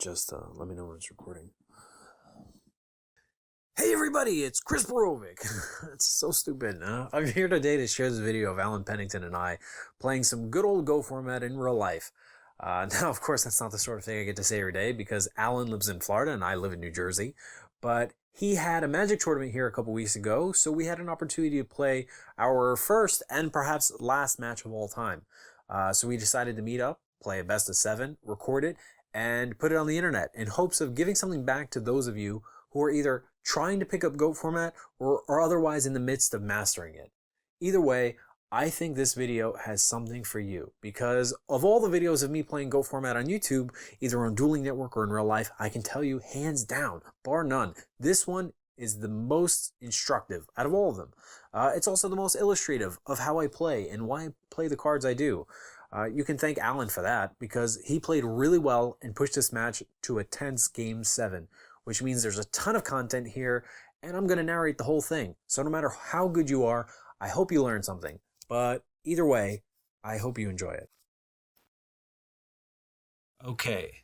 just let me know when it's recording. Hey everybody, it's KRIS Perovic. It's so stupid. I'm here today to share this video of Alan Pennington and I playing some good old Go format in real life. Now, of course, that's not the sort of thing I get to say every day because Alan lives in Florida and I live in New Jersey. But he had a Magic tournament here a couple weeks ago, so we had an opportunity to play our first and perhaps last match of all time. So we decided to meet up, play a best of 7, record it, and put it on the internet in hopes of giving something back to those of you who are either trying to pick up Goat format or otherwise in the midst of mastering it. Either way, I think this video has something for you because of all the videos of me playing Goat format on YouTube, either on Dueling Network or in real life, I can tell you hands down, bar none, this one is the most instructive out of all of them. It's also the most illustrative of how I play and why I play the cards I do. You can thank Alan for that because he played really well and pushed this match to a tense Game 7, which means there's a ton of content here and I'm going to narrate the whole thing. So no matter how good you are, I hope you learn something. But either way, I hope you enjoy it. Okay,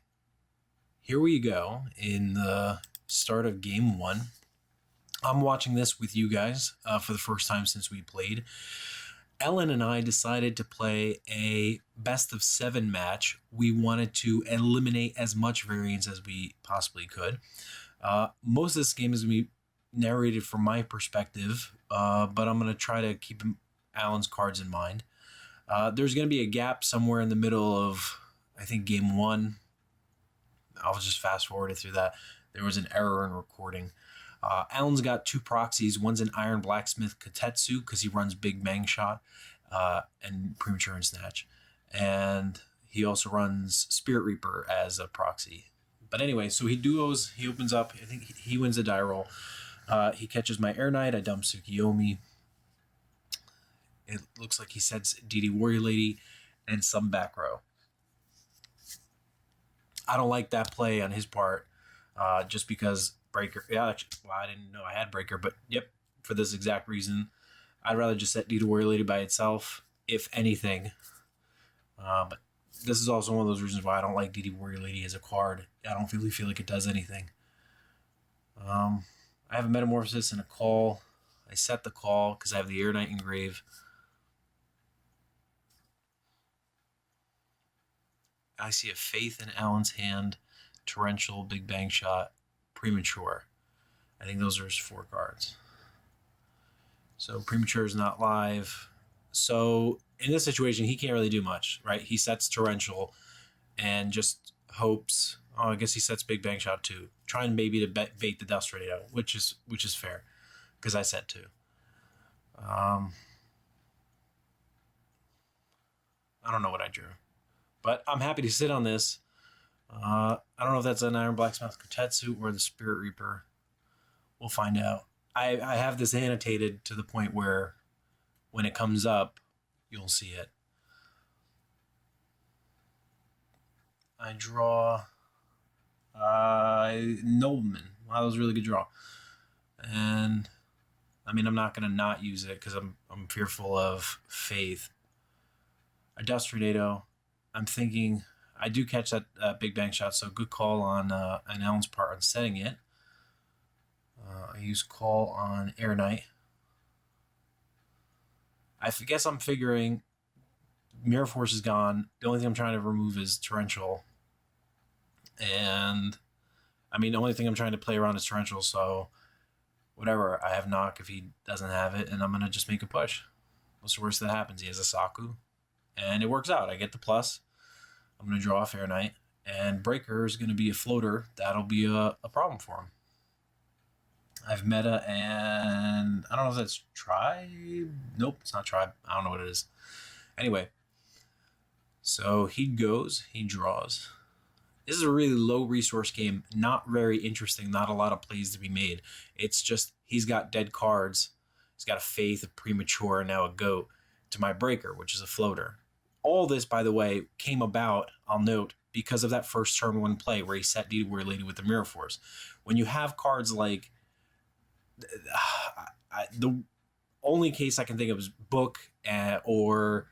here we go in the start of Game 1. I'm watching this with you guys for the first time since we played. Ellen and I decided to play a best of 7 match. We wanted to eliminate as much variance as we possibly could. Most of this game is going to be narrated from my perspective, but I'm going to try to keep Alan's cards in mind. There's going to be a gap somewhere in the middle of, I think, Game 1. I'll just fast forward it through that. There was an error in recording. Alan's got 2 proxies. One's an Iron Blacksmith Katetsu because he runs Big Bang Shot and Premature and Snatch. And he also runs Spirit Reaper as a proxy. But anyway, so he duos. He opens up. I think he wins the die roll. He catches my Air Knight. I dump Tsukiyomi. It looks like he sets DD Warrior Lady and some back row. I don't like that play on his part just because Breaker. Yeah, actually, well, I didn't know I had Breaker, but yep, for this exact reason. I'd rather just set DD Warrior Lady by itself, if anything. But this is also one of those reasons why I don't like DD Warrior Lady as a card. I don't really feel like it does anything. I have a Metamorphosis and a call. I set the call because I have the Air Knight engrave. I see a Faith in Alan's hand, Torrential, Big Bang Shot, Premature. I think those are his 4 cards. So Premature is not live. So in this situation, he can't really do much, right? He sets Torrential and just hopes. Oh, I guess he sets Big Bang Shot too, trying maybe to bait the Dust Radio, which is fair because I set 2. I don't know what I drew. But I'm happy to sit on this. I don't know if that's an Iron Blacksmith Katetsu or the Spirit Reaper. We'll find out. I have this annotated to the point where when it comes up, you'll see it. I draw Nobleman. Wow, that was a really good draw. And I mean, I'm not going to not use it because I'm fearful of Faith. I Dust Tornado. I'm thinking I do catch that Big Bang Shot, so good call on Alan's part on setting it. I use call on Air Knight. I guess I'm figuring Mirror Force is gone. The only thing I'm trying to remove is Torrential. And, I mean, the only thing I'm trying to play around is Torrential, so whatever. I have knock if he doesn't have it, and I'm going to just make a push. What's the worst that happens? He has a Saku. And it works out. I get the plus. I'm going to draw off Air Knight. And Breaker is going to be a floater. That'll be a problem for him. I have Meta and I don't know if that's Tribe. Nope, it's not Tribe. I don't know what it is. Anyway. So he goes. He draws. This is a really low resource game. Not very interesting. Not a lot of plays to be made. It's just he's got dead cards. He's got a Faith, a Premature, and now a Goat to my Breaker, which is a floater. All this, by the way, came about, I'll note, because of that first turn 1 play where he set DD Warrior Lady with the Mirror Force. When you have cards like... the only case I can think of is Book or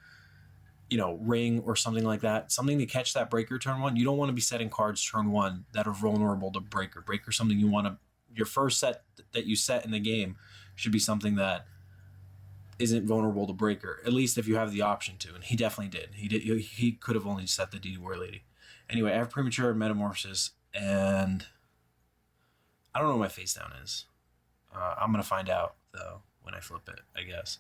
ring or something like that, something to catch that breaker turn 1. You don't want to be setting cards turn 1 that are vulnerable to breaker. Breaker something you want to, your first set that you set in the game should be something that isn't vulnerable to breaker, at least if you have the option to, and he definitely did. He could have only set the DD War Lady. Anyway, I have Premature Metamorphosis, and I don't know what my face down is. I'm going to find out, though, when I flip it, I guess.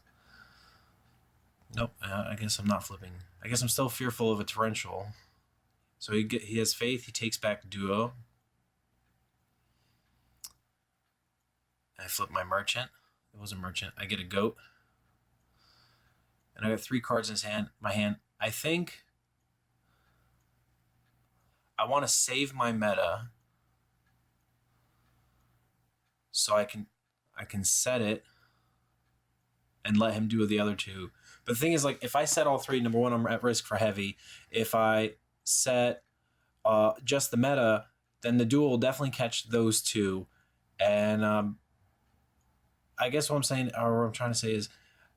Nope, I guess I'm not flipping. I guess I'm still fearful of a torrential. So he has faith. He takes back duo. I flip my merchant. It was a merchant. I get a goat. And I got 3 cards in my hand. I think I want to save my meta so I can set it and let him do the other 2. But the thing is, like, if I set all 3, number 1, I'm at risk for heavy. If I set just the meta, then the duel will definitely catch those 2. And I guess what I'm saying, or what I'm trying to say is,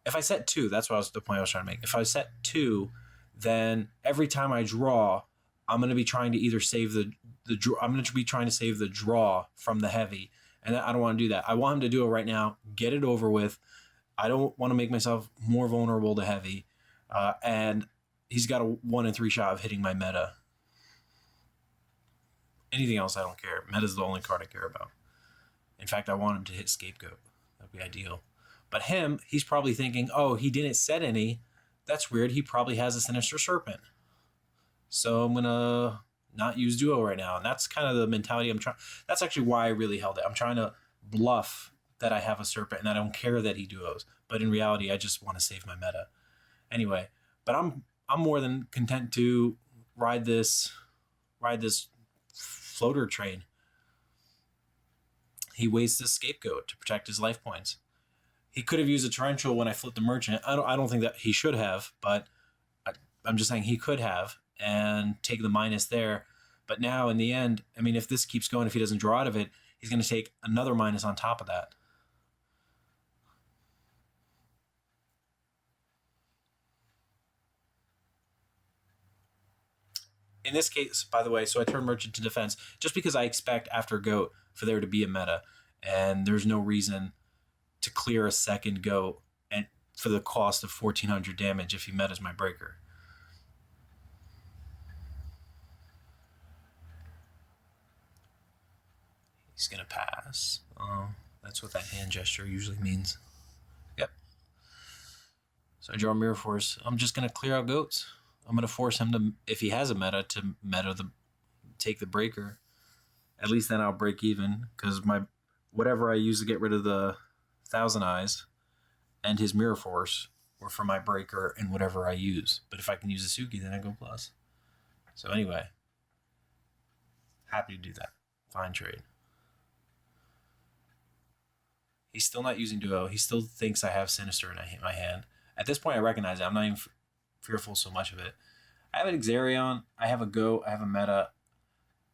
if I set 2, that's the point I was trying to make. If I set 2, then every time I draw, I'm going to be trying to either save the draw. I'm going to be trying to save the draw from the heavy, and I don't want to do that. I want him to do it right now, get it over with. I don't want to make myself more vulnerable to heavy, and he's got a 1 in 3 shot of hitting my meta. Anything else, I don't care. Meta's the only card I care about. In fact, I want him to hit Scapegoat. That'd be ideal. But him, he's probably thinking, oh, he didn't set any. That's weird. He probably has a Sinister Serpent. So I'm going to not use duo right now. And that's kind of the mentality I'm trying. That's actually why I really held it. I'm trying to bluff that I have a Serpent and I don't care that he duos. But in reality, I just want to save my meta. Anyway, but I'm more than content to ride this floater train. He wastes his Scapegoat to protect his life points. He could have used a torrential when I flipped the merchant. I don't think that he should have, but I'm just saying he could have and take the minus there. But now in the end, I mean, if this keeps going, if he doesn't draw out of it, he's going to take another minus on top of that. In this case, by the way, so I turn merchant to defense just because I expect after goat for there to be a meta, and there's no reason to clear a second goat and for the cost of 1400 damage if he metas my breaker. He's gonna pass. That's what that hand gesture usually means. Yep. So I draw Mirror Force. I'm just gonna clear out goats. I'm gonna force him to, if he has a meta, to take the breaker. At least then I'll break even, because my whatever I use to get rid of the Thousand Eyes and his Mirror Force were for my breaker and whatever I use. But if I can use a Suki, then I go plus. So anyway, happy to do that. Fine trade. He's still not using duo. He still thinks I have Sinister in my hand. At this point, I recognize it. I'm not even fearful so much of it. I have an Exarion. I have a Go. I have a meta.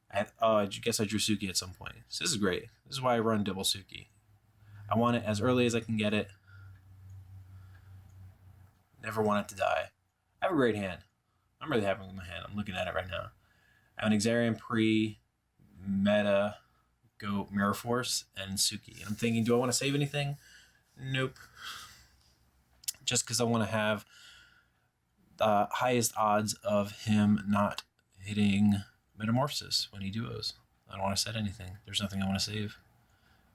I guess I drew Suki at some point. So this is great. This is why I run double Suki. I want it as early as I can get it. Never want it to die. I have a great hand. I'm really happy with my hand. I'm looking at it right now. I have an Exarion meta, Go, Mirror Force, and Suki. And I'm thinking, do I want to save anything? Nope. Just because I want to have the highest odds of him not hitting Metamorphosis when he duos. I don't want to set anything. There's nothing I want to save.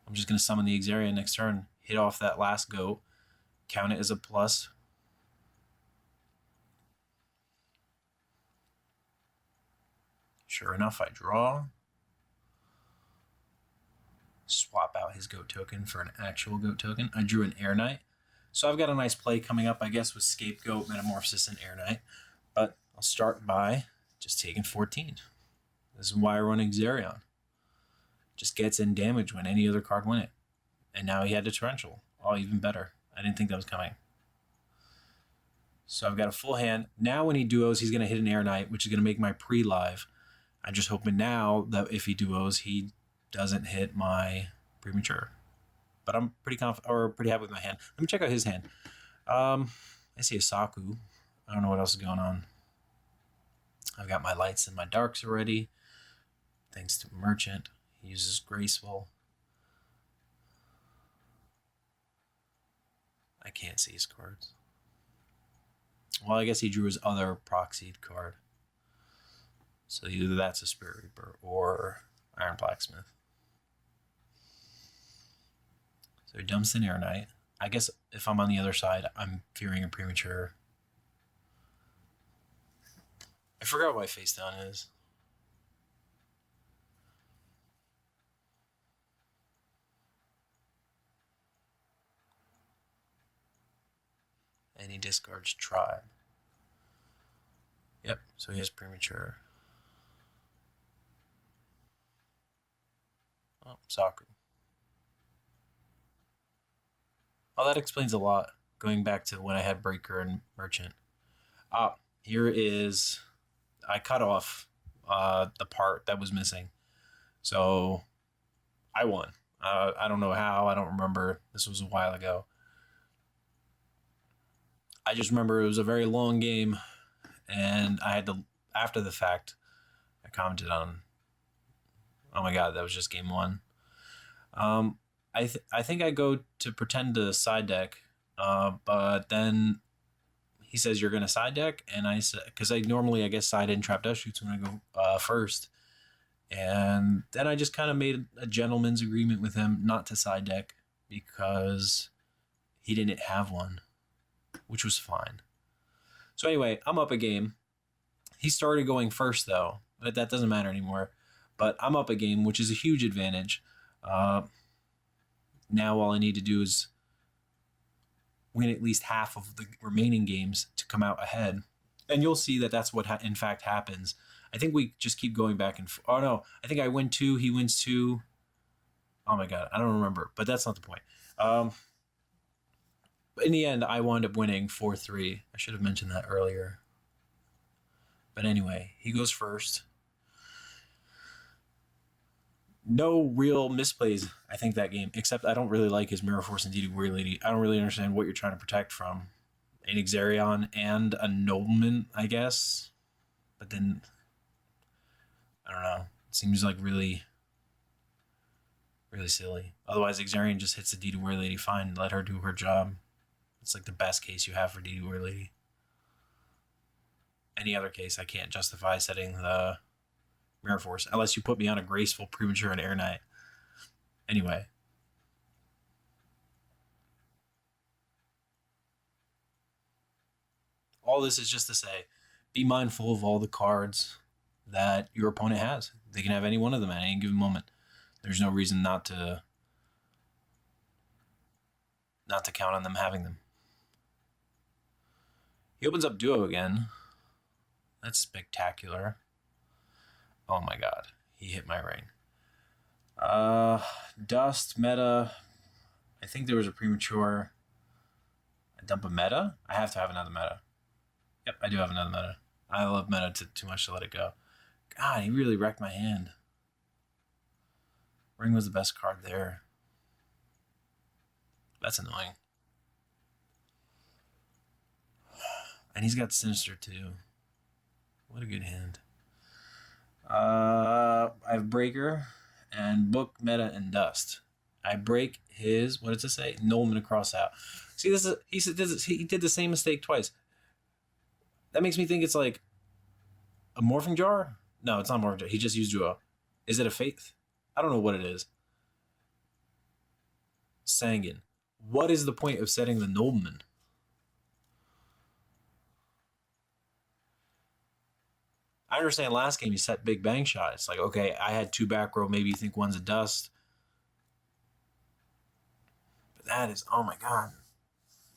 I'm just going to summon the Exarion next turn, hit off that last goat, count it as a plus. Sure enough, I draw. Swap out his goat token for an actual goat token. I drew an Air Knight. So I've got a nice play coming up, I guess, with Scapegoat, Metamorphosis, and Air Knight. But I'll start by just taking 14. This is why I run Exarion. Just gets in damage when any other card win it. And now he had a Torrential. Oh, even better. I didn't think that was coming. So I've got a full hand. Now when he duos, he's going to hit an Air Knight, which is going to make my pre-live. I'm just hoping now that if he duos, he doesn't hit my premature. But I'm pretty happy with my hand. Let me check out his hand. I see a Saku. I don't know what else is going on. I've got my lights and my darks already. Thanks to Merchant. He uses Graceful. I can't see his cards. Well, I guess he drew his other proxied card. So either that's a Spirit Reaper or Iron Blacksmith. So he dumps an Air Knight. I guess if I'm on the other side, I'm fearing a premature. I forgot why Face Down is. And he discards Tribe. Yep, so he has premature. Oh, Saku. Oh, that explains a lot. Going back to when I had Breaker and Merchant. Here is... I cut off the part that was missing. So, I won. I don't know how. I don't remember. This was a while ago. I just remember it was a very long game. And I had to... After the fact, I commented on... Oh my god, that was just game one. I think I go to pretend to side deck, but then he says you're gonna side deck, and I said because I normally I guess side in trap dust shoots when I go first, and then I just kind of made a gentleman's agreement with him not to side deck because he didn't have one, which was fine. So anyway, I'm up a game. He started going first though, but that doesn't matter anymore. But I'm up a game, which is a huge advantage. Now all I need to do is win at least half of the remaining games to come out ahead. And you'll see that that's what in fact happens. I think we just keep going back and forth. Oh no, I think I win 2, he wins 2. Oh my god, I don't remember, but that's not the point. But in the end, I wound up winning 4-3. I should have mentioned that earlier. But anyway, he goes first. No real misplays, I think, that game, except I don't really like his Mirror Force and DD Warrior Lady. I don't really understand what you're trying to protect from. An Exarion and a Nobleman, I guess. But then, I don't know. It seems like really, really silly. Otherwise, Exarion just hits the DD Warrior Lady fine. Let her do her job. It's like the best case you have for DD Warrior Lady. Any other case, I can't justify setting the Mirror Force, unless you put me on a Graceful, Premature, and Air Knight. Anyway. All this is just to say, be mindful of all the cards that your opponent has. They can have any one of them at any given moment. There's no reason not to count on them having them. He opens up Duo again. That's spectacular. Oh my god. He hit my ring. Dust, meta. I think there was a premature. I dump a meta? I have to have another meta. Yep, I do have another meta. I love meta too much to let it go. God, he really wrecked my hand. Ring was the best card there. That's annoying. And he's got Sinister too. What a good hand. I have Breaker and Book, Meta, and Dust. I break his, what does it say? Nobleman across out. See, this is he did the same mistake twice. That makes me think it's like a Morphing Jar? No, it's not Morphing Jar. He just used Duo. Is it a Faith? I don't know what it is. Sanguine. What is the point of setting the Nobleman? I understand last game you set Big Bang Shot. It's like, okay, I had 2 back row. Maybe you think one's a Dust. But that is, oh my god.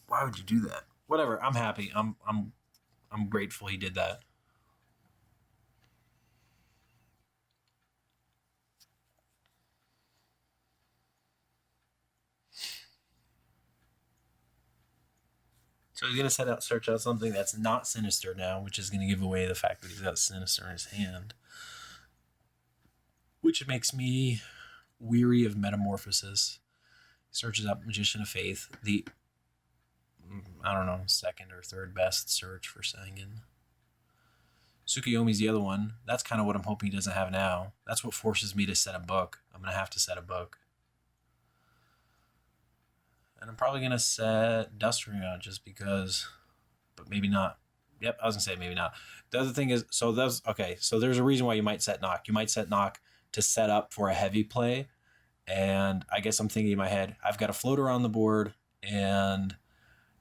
Why would you do that? Whatever, I'm happy. I'm grateful he did that. So he's going to search out something that's not Sinister now, which is going to give away the fact that he's got Sinister in his hand. Which makes me weary of Metamorphosis. He searches out Magician of Faith. The I don't know, second or third best search for Sangan. Tsukuyomi's the other one. That's kind of what I'm hoping he doesn't have now. That's what forces me to set a book. I'm going to have to set a book. And I'm probably going to set Dusterino just because, but maybe not. Yep, I was going to say maybe not. The other thing is, so there's a reason why you might set Knock. You might set Knock to set up for a heavy play. And I guess I'm thinking in my head, I've got a floater on the board, and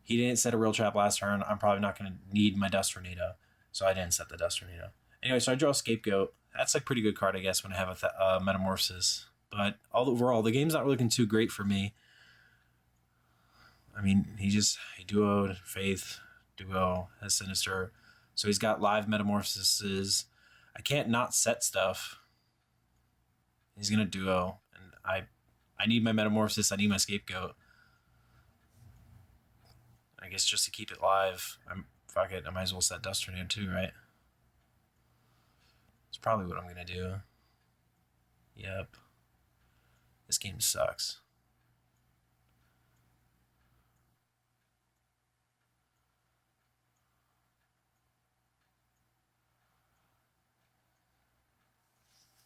he didn't set a real trap last turn. I'm probably not going to need my Dust Tornado, so I didn't set the Dust Tornado. Anyway, so I draw a Scapegoat. That's a pretty good card, I guess, when I have a Metamorphosis. But overall, the game's not looking too great for me. I mean, he duoed Faith, duo, has Sinister. So he's got live Metamorphoses. I can't not set stuff. He's going to duo, and I need my Metamorphosis. I need my Scapegoat. I guess just to keep it live, fuck it, I might as well set Dust Tornado too, right? It's probably what I'm going to do. Yep. This game sucks.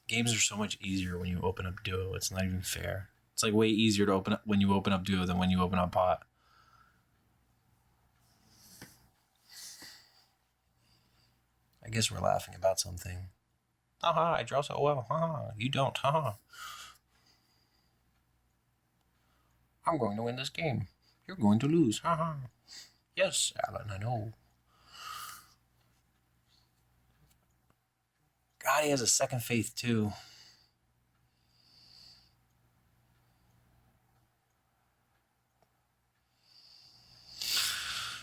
Games are so much easier when you open up Duo. It's not even fair. It's like way easier to open up when you open up Duo than when you open up Pot. I guess we're laughing about something. Haha, I draw so well. Haha, you don't. Haha. I'm going to win this game. You're going to lose. Haha. Yes, Alan, I know. God, he has a second Faith too.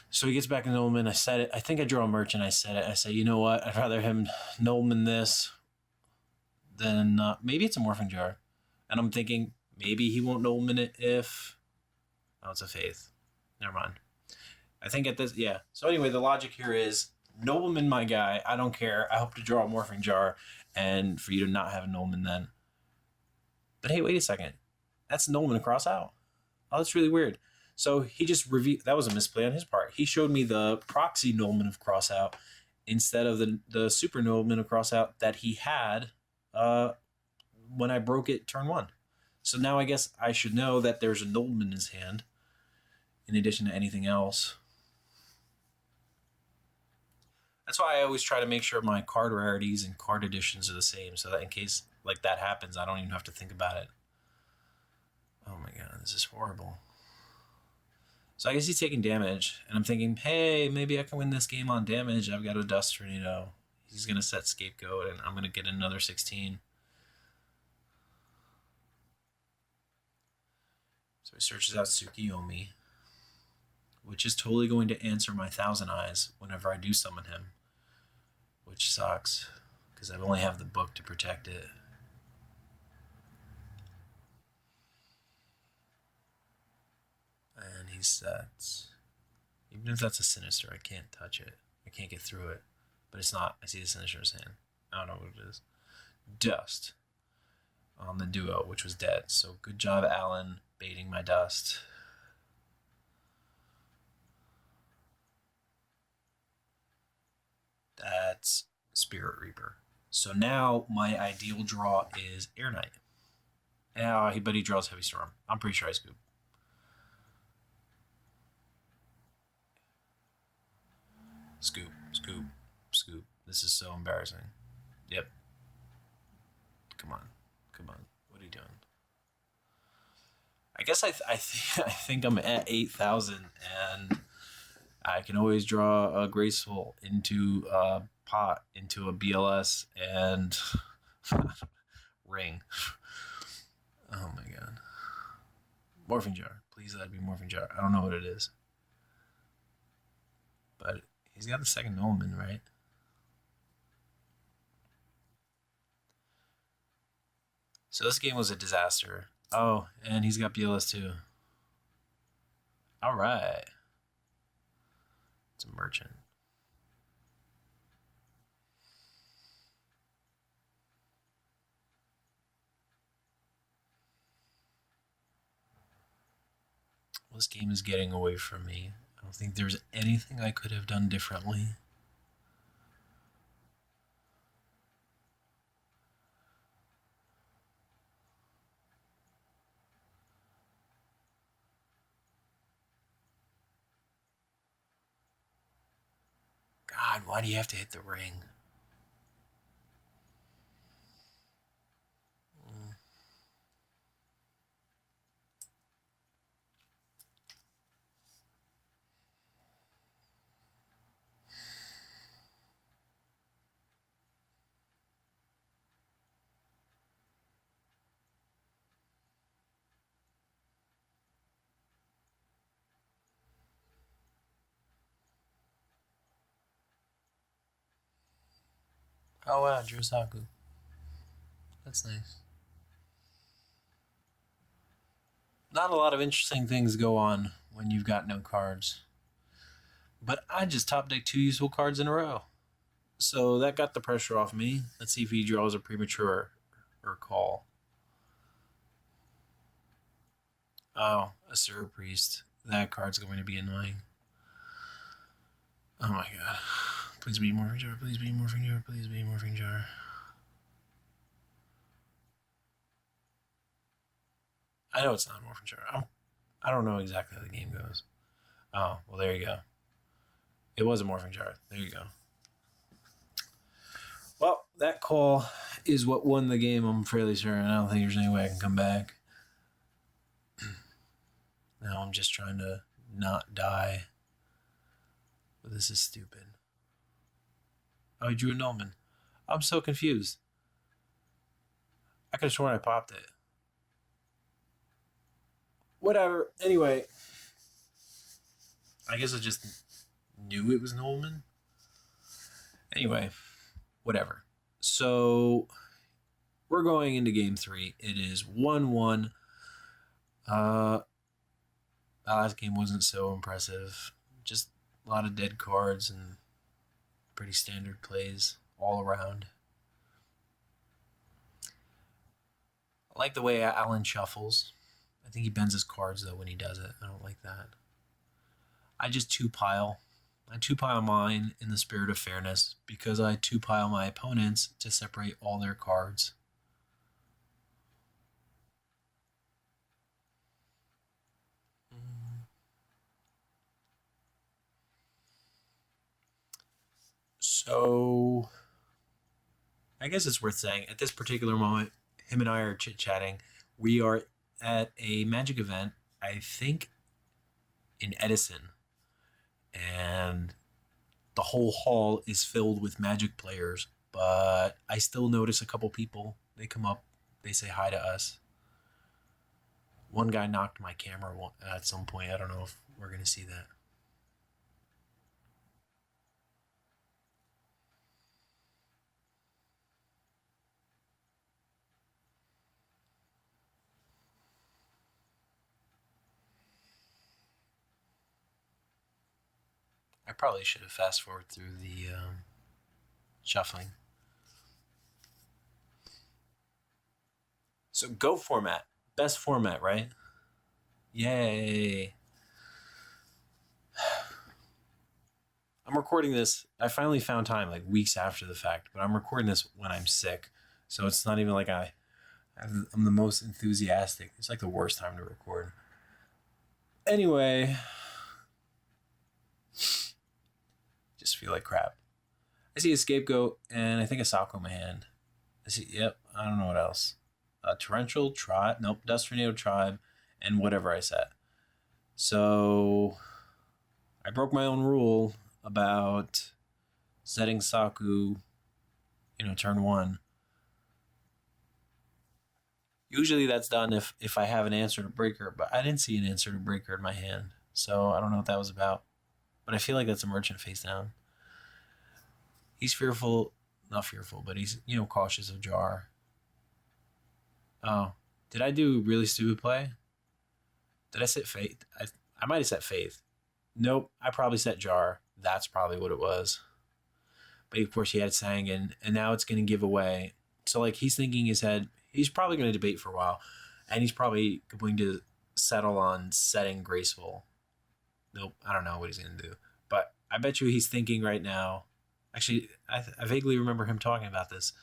So he gets back in Nolman. I said it. I think I draw a Merchant. I said it. I say, you know what? I'd rather him Nolman this than maybe it's a Morphing Jar. And I'm thinking maybe he won't Nolman it if... Oh, it's a Faith. Never mind. I think at this... Yeah. So anyway, the logic here is Nobleman, my guy. I don't care. I hope to draw a Morphing Jar and for you to not have a Nolman then. But hey, wait a second. That's Nolman cross out. Oh, that's really weird. So he just revealed... That was a misplay on his part. He showed me the proxy Nolman of Crossout instead of the super Nolman of Crossout that he had when I broke it turn 1. So now I guess I should know that there's a Nolman in his hand in addition to anything else. That's why I always try to make sure my card rarities and card additions are the same so that in case like that happens, I don't even have to think about it. Oh my god, this is horrible. So I guess he's taking damage, and I'm thinking, hey, maybe I can win this game on damage. I've got a Dust Tornado. He's going to set Scapegoat, and I'm going to get another 16. So he searches out Tsukuyomi, which is totally going to answer my Thousand Eyes whenever I do summon him, which sucks, because I only have the book to protect it. And he sets... Even if that's a Sinister, I can't touch it. I can't get through it. But it's not. I see the Sinister in his hand. I don't know what it is. Dust on the duo, which was dead. So good job, Alan, baiting my Dust. That's Spirit Reaper. So now my ideal draw is Air Knight. Yeah, but he draws Heavy Storm. I'm pretty sure I scoop. Scoop, scoop, scoop. This is so embarrassing. Yep. Come on. Come on. What are you doing? I guess I think I'm at 8,000 and I can always draw a Graceful into a Pot, into a BLS, and Ring. Oh my god. Morphing Jar. Please let it be Morphing Jar. I don't know what it is. But he's got the second Nolman, right? So this game was a disaster. Oh, and he's got BLS too. Alright. It's a Merchant. Well, this game is getting away from me. don't think there's anything I could have done differently. God, why do you have to hit the ring? Oh wow, Jurasaku. That's nice. Not a lot of interesting things go on when you've got no cards. But I just top decked 2 useful cards in a row. So that got the pressure off me. Let's see if he draws a premature or call. Oh, a Sir Priest. That card's going to be annoying. Oh my god. Please be Morphing Jar, please be Morphing Jar, please be Morphing Jar. I know it's not Morphing Jar. I don't know exactly how the game goes. Oh, well, there you go. It was a Morphing Jar. There you go. Well, that call is what won the game, I'm fairly certain. I don't think there's any way I can come back. Now I'm just trying to not die. But this is stupid. Oh, he drew a Nullman. I'm so confused. I could have sworn I popped it. Whatever. Anyway, I guess I just knew it was Nullman. Anyway, whatever. So we're going into game 3. It is 1-1. The last game wasn't so impressive. Just a lot of dead cards and pretty standard plays all around. I like the way Alan shuffles. I think he bends his cards, though, when he does it. I don't like that. I just two-pile. I two-pile mine in the spirit of fairness because I two-pile my opponents to separate all their cards. So, I guess it's worth saying, at this particular moment, him and I are chit-chatting. We are at a Magic event, I think, in Edison. And the whole hall is filled with Magic players. But I still notice a couple people. They come up, they say hi to us. One guy knocked my camera at some point. I don't know if we're going to see that. I probably should have fast forwarded through the shuffling. So Go format. Best format, right? Yay. I'm recording this. I finally found time, like weeks after the fact, but I'm recording this when I'm sick. So it's not even like I'm the most enthusiastic. It's like the worst time to record. Anyway, just feel like crap. I see a Scapegoat and I think a Sako in my hand. I see, yep, I don't know what else. Torrential Tribe, nope, Dust Tornado Tribe, and whatever I set. So I broke my own rule about setting Saku, turn 1. Usually that's done if I have an answer to Breaker, but I didn't see an answer to Breaker in my hand, so I don't know what that was about. But I feel like that's a Merchant face down. He's fearful, not fearful, but he's, cautious of Jar. Oh, did I do really stupid play? Did I set Faith? I might have set Faith. Nope, I probably set Jar. That's probably what it was. But of course he had Sang, and now it's going to give away. So like he's thinking in his head, he's probably going to debate for a while, and he's probably going to settle on setting Graceful. Nope, I don't know what he's going to do. But I bet you he's thinking right now. Actually, I vaguely remember him talking about this.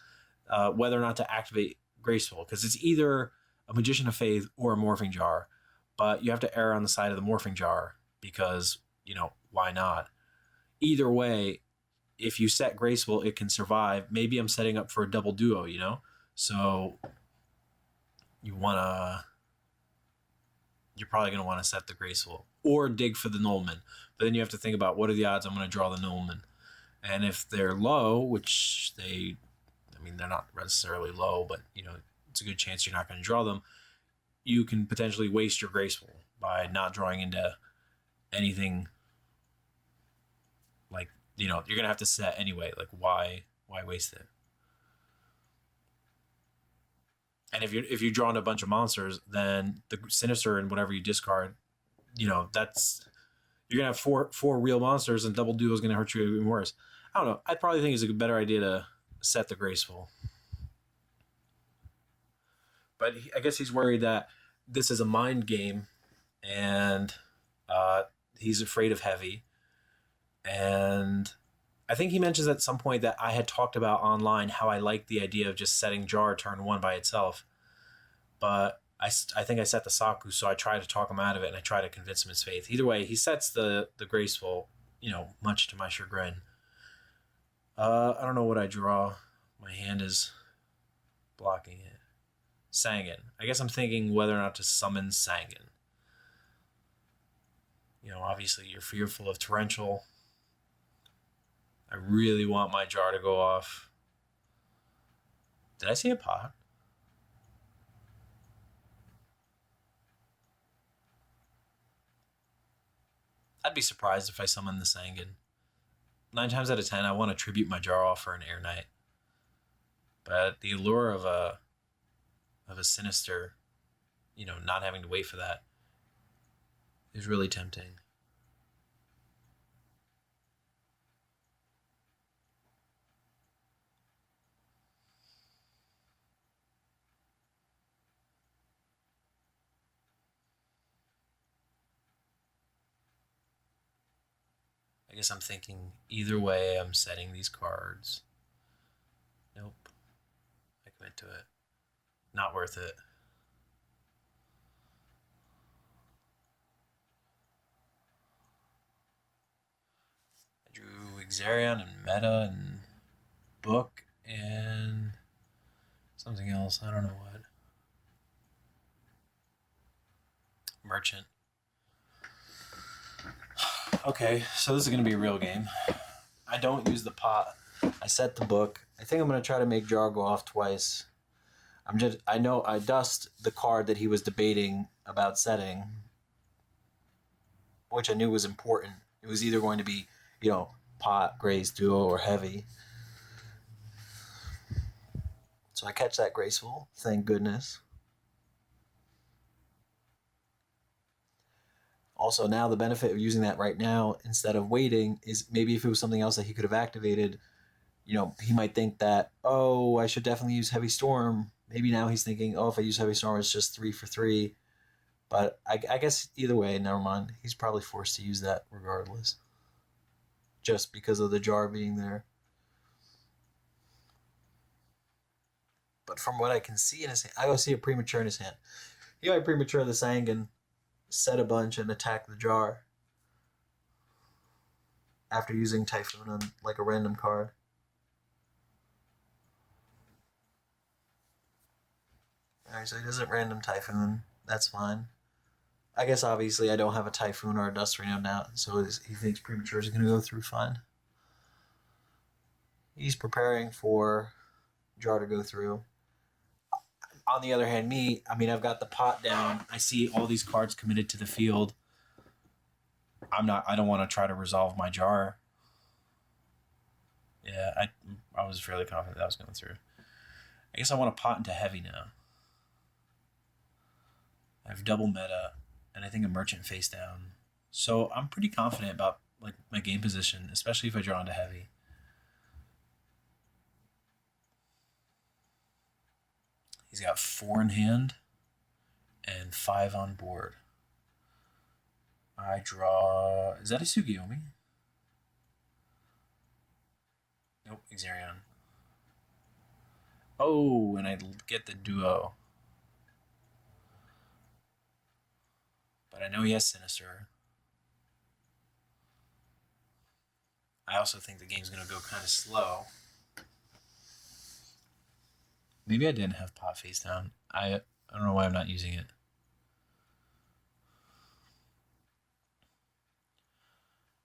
Whether or not to activate Graceful, because it's either a Magician of Faith or a Morphing Jar, but you have to err on the side of the Morphing Jar because, why not? Either way, if you set Graceful, it can survive. Maybe I'm setting up for a double duo, So you're probably going to want to set the Graceful or dig for the Nullman. But then you have to think about what are the odds I'm going to draw the Nullman. And if they're low, which they're not necessarily low, but it's a good chance you're not going to draw them, you can potentially waste your Graceful by not drawing into anything. Like, you're going to have to set anyway. Like, why waste it? And if you're drawing a bunch of monsters, then the Sinister and whatever you discard, that's, you're gonna have four real monsters, and double duo is gonna hurt you even worse. I don't know. I probably think it's a better idea to set the Graceful. But I guess he's worried that this is a mind game, and he's afraid of heavy. And I think he mentions at some point that I had talked about online how I like the idea of just setting Jar turn 1 by itself. But I think I set the Saku, so I try to talk him out of it, and I try to convince him his faith. Either way, he sets the Graceful, much to my chagrin. I don't know what I draw. My hand is blocking it. Sangan. I guess I'm thinking whether or not to summon Sangan. Obviously you're fearful of Torrential. I really want my Jar to go off. Did I see a pot? I'd be surprised if I summon the Sangan. 9 times out of 10, I want to tribute my Jar off for an Air Knight. But the allure of a Sinister, not having to wait for that, is really tempting. I guess I'm thinking either way I'm setting these cards. Nope. I commit to it. Not worth it. I drew Xerion and Meta and Book and something else. I don't know what. Merchant. Okay, so this is going to be a real game. I don't use the pot. I set the Book. I think I'm going to try to make Jar go off twice. I know I dust the card that he was debating about setting, which I knew was important. It was either going to be, pot, Grace, duo, or heavy. So I catch that Graceful, thank goodness. Also, now the benefit of using that right now instead of waiting is maybe if it was something else that he could have activated, he might think that, oh, I should definitely use Heavy Storm. Maybe now he's thinking, oh, if I use Heavy Storm, it's just 3 for 3. But I guess either way, never mind. He's probably forced to use that regardless. Just because of the Jar being there. But from what I can see in his hand, I don't see a premature in his hand. He might premature the Sangan, set a bunch, and attack the Jar after using Typhoon on like a random card. Alright, so he doesn't random Typhoon. That's fine. I guess obviously I don't have a Typhoon or a Dust Reno now, so he thinks premature is going to go through fine. He's preparing for Jar to go through. On the other hand, I've got the pot down. I see all these cards committed to the field. I don't want to try to resolve my Jar. Yeah, I was fairly confident that was going through. I guess I want to pot into heavy now. I have double meta, and I think a Merchant face down. So I'm pretty confident about my game position, especially if I draw into heavy. He's got 4 in hand and 5 on board. I draw... Is that a Tsukiyomi? Nope, Exarion. Oh, and I get the duo. But I know he has Sinister. I also think the game's going to go kind of slow. Maybe I didn't have pot face down. I don't know why I'm not using it.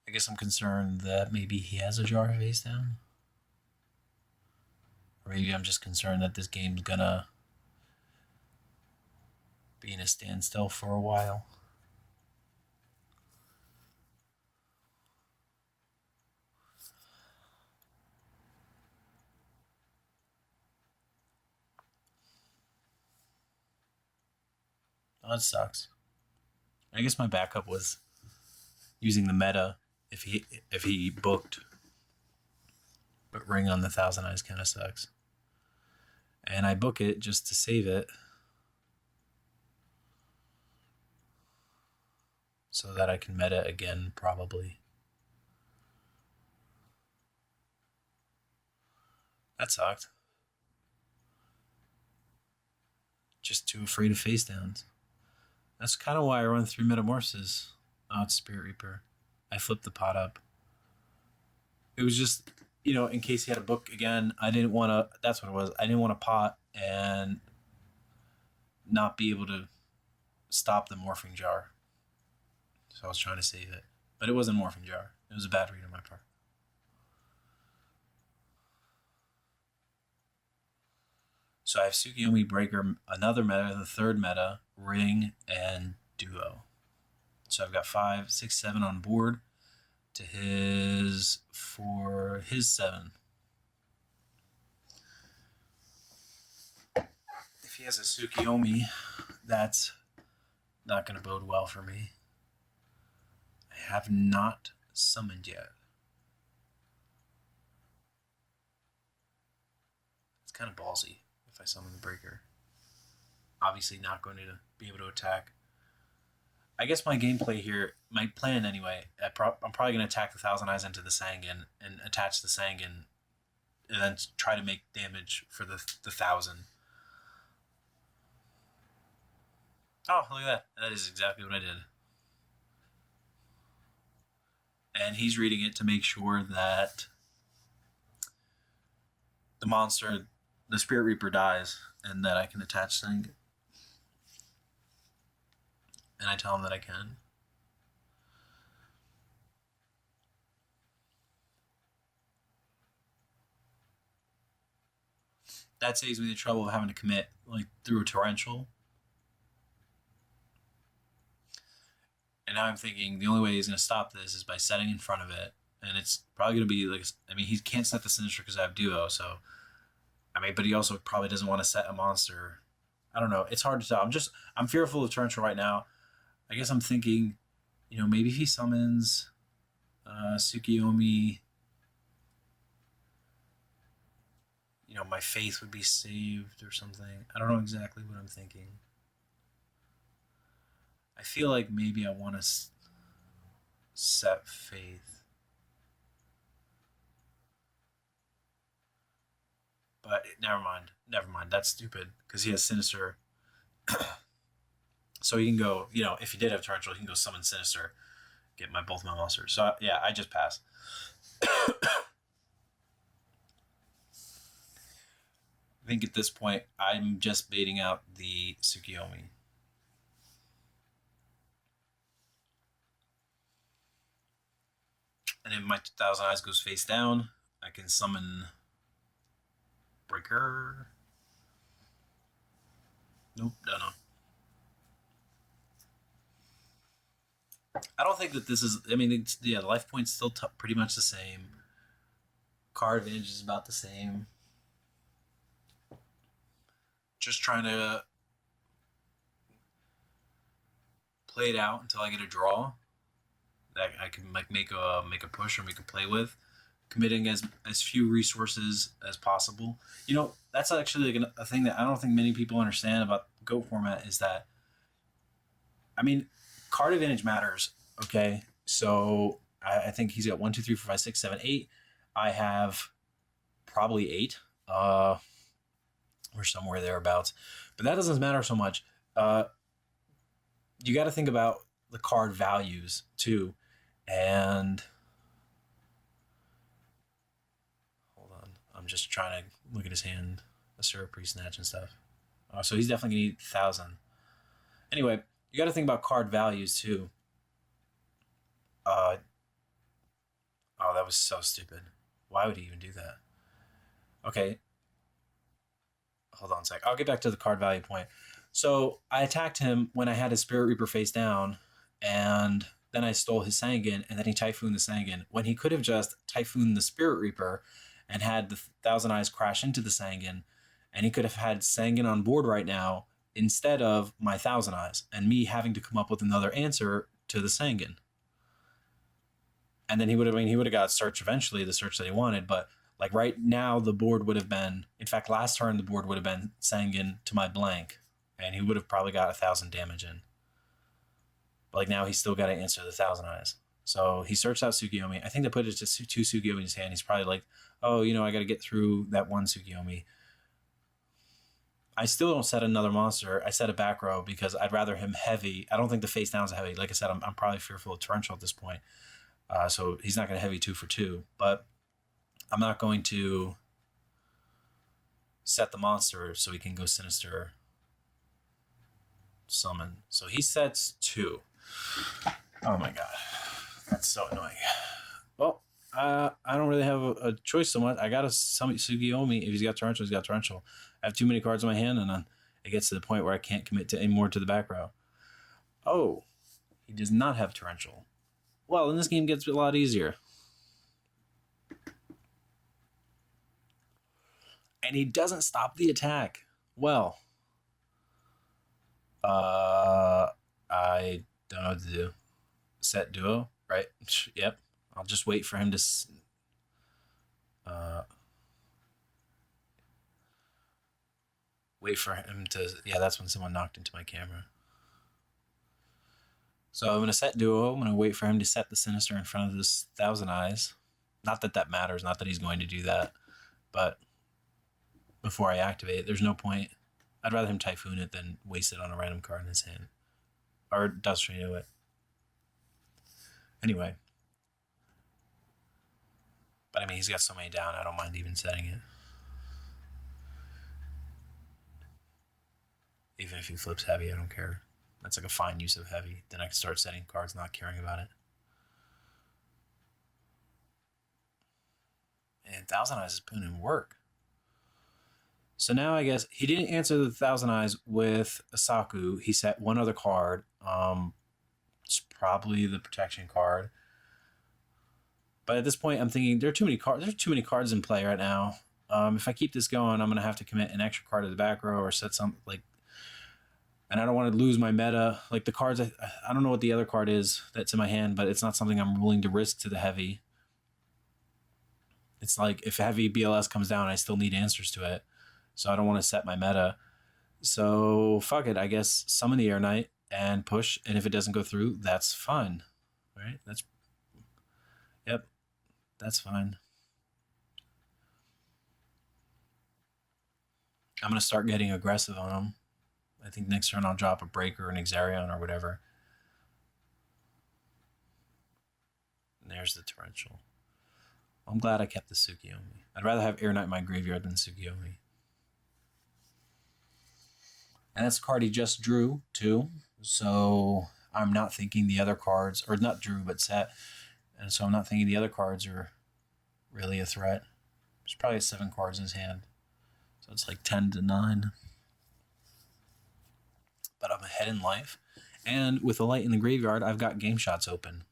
I guess I'm concerned that maybe he has a jar face down. Or maybe I'm just concerned that this game's gonna be in a standstill for a while. Oh, that sucks. I guess my backup was using the meta if he booked. But Ring on the Thousand Eyes kind of sucks. And I book it just to save it. So that I can meta again, probably. That sucked. Just too afraid of face downs. That's kind of why I run 3 Metamorphoses. Oh, it's Spirit Reaper. I flipped the pot up. It was just, in case he had a book again, I didn't want to, that's what it was. I didn't want to pot and not be able to stop the Morphing Jar. So I was trying to save it. But it wasn't Morphing Jar. It was a bad read on my part. So I have Tsukiyomi, Breaker, another meta, the third meta, Ring, and Duo. So I've got 5, 6, 7 on board to his 7. If he has a Tsukiyomi, that's not going to bode well for me. I have not summoned yet. It's kind of ballsy if I summon the Breaker. Obviously not going to be able to attack. I guess my gameplay here, my plan anyway, I'm probably going to attack the Thousand Eyes into the Sangan and attach the Sangan and then try to make damage for the 1,000. Oh, look at that. That is exactly what I did. And he's reading it to make sure that the monster, the Spirit Reaper, dies and that I can attach Sangan. And I tell him that I can. That saves me the trouble of having to commit through a torrential. And now I'm thinking the only way he's going to stop this is by setting in front of it. And it's probably going to be he can't set the Sinister because I have Duo. So, but he also probably doesn't want to set a monster. I don't know. It's hard to tell. I'm fearful of torrential right now. I guess I'm thinking, maybe if he summons Tsukiyomi, my faith would be saved or something. I don't know exactly what I'm thinking. I feel like maybe I want to set faith. But never mind. That's stupid because he has Sinister. So he can go, if he did have Torrential, he can go summon Sinister, get both my monsters. So yeah, I just pass. I think at this point, I'm just baiting out the Tsukiyomi. And if my 1,000 Eyes goes face down, I can summon Breaker. Nope, don't know. I don't think that this is... the life point's still pretty much the same. Card advantage is about the same. Just trying to play it out until I get a draw that I can make a push or make a play with, committing as few resources as possible. That's actually a thing that I don't think many people understand about Go format is that, card advantage matters Okay, so I think he's got 1, 2, 3, 4, 5, 6, 7, 8. I have probably 8. Or somewhere thereabouts. But that doesn't matter so much. You got to think about the card values too. And hold on, I'm just trying to look at his hand, a syrup pre-snatch and stuff. So he's definitely gonna need 1,000. Anyway, you got to think about card values too. Uh, oh, that was so stupid. Why would he even do that? Okay, hold on a sec. I'll get back to the card value point. So I attacked him when I had his Spirit Reaper face down, and then I stole his Sangan, and then he Typhooned the Sangan. When he could have just Typhooned the Spirit Reaper and had the Thousand Eyes crash into the Sangan, and he could have had Sangan on board right now instead of my Thousand Eyes, and me having to come up with another answer to the Sangan. And then he would have got search eventually, the search that he wanted, but like right now the board would have been, in fact last turn the board would have been Sangan to my blank, and he would have probably got 1,000 damage in. But like now he's still got to answer the Thousand Eyes. So he searched out Tsukiyomi. I think they put it to 2 Tsukiyomi in his hand. He's probably like, oh, I got to get through that one Tsukiyomi. I still don't set another monster. I set a back row because I'd rather him heavy. I don't think the face down is heavy. Like I said, I'm probably fearful of Torrential at this point. So he's not going to heavy 2 for 2. But I'm not going to set the monster so he can go Sinister Summon. So he sets 2. Oh my god. That's so annoying. Well, I don't really have a choice so much. I got to summon Tsukiyomi. If he's got Torrential, he's got Torrential. I have too many cards in my hand, and then it gets to the point where I can't commit to any more to the back row. Oh, he does not have Torrential. Well, then this game gets a lot easier. And he doesn't stop the attack. Well, I don't know what to do. Set duo, right? Yep. I'll just wait for him to. Wait for him to. Yeah, that's when someone knocked into my camera. So I'm going to set duo. I'm going to wait for him to set the Sinister in front of this Thousand Eyes. Not that that matters. Not that he's going to do that. But before I activate it, there's no point. I'd rather him Typhoon it than waste it on a random card in his hand. Or Dust Tornado it. Anyway. But I mean, he's got so many down, I don't mind even setting it. Even if he flips heavy, I don't care. That's like a fine use of heavy. Then I can start setting cards, not caring about it. And Thousand Eyes is putting in work. So now I guess he didn't answer the Thousand Eyes with Asaku. He set one other card. It's probably the protection card. But at this point, I'm thinking there are too many cards. There's too many cards in play right now. If I keep this going, I'm gonna have to commit an extra card to the back row or set some like. And I don't want to lose my meta. Like the cards, I don't know what the other card is that's in my hand, but it's not something I'm willing to risk to the heavy. It's like if heavy BLS comes down, I still need answers to it. So I don't want to set my meta. So fuck it. I guess summon the Air Knight and push. And if it doesn't go through, that's fine. Right? Yep. That's fine. I'm going to start getting aggressive on him. I think next turn I'll drop a Breaker, an Exarion, or whatever. And there's the Torrential. I'm glad I kept the Tsukiyomi. I'd rather have Air Knight in my graveyard than Tsukiyomi. And that's a card he just drew, too. So I'm not thinking the other cards, or not drew, but set. And so I'm not thinking the other cards are really a threat. There's probably 7 cards in his hand. So it's like 10-9. But I'm ahead in life. And with a light in the graveyard, I've got game shots open.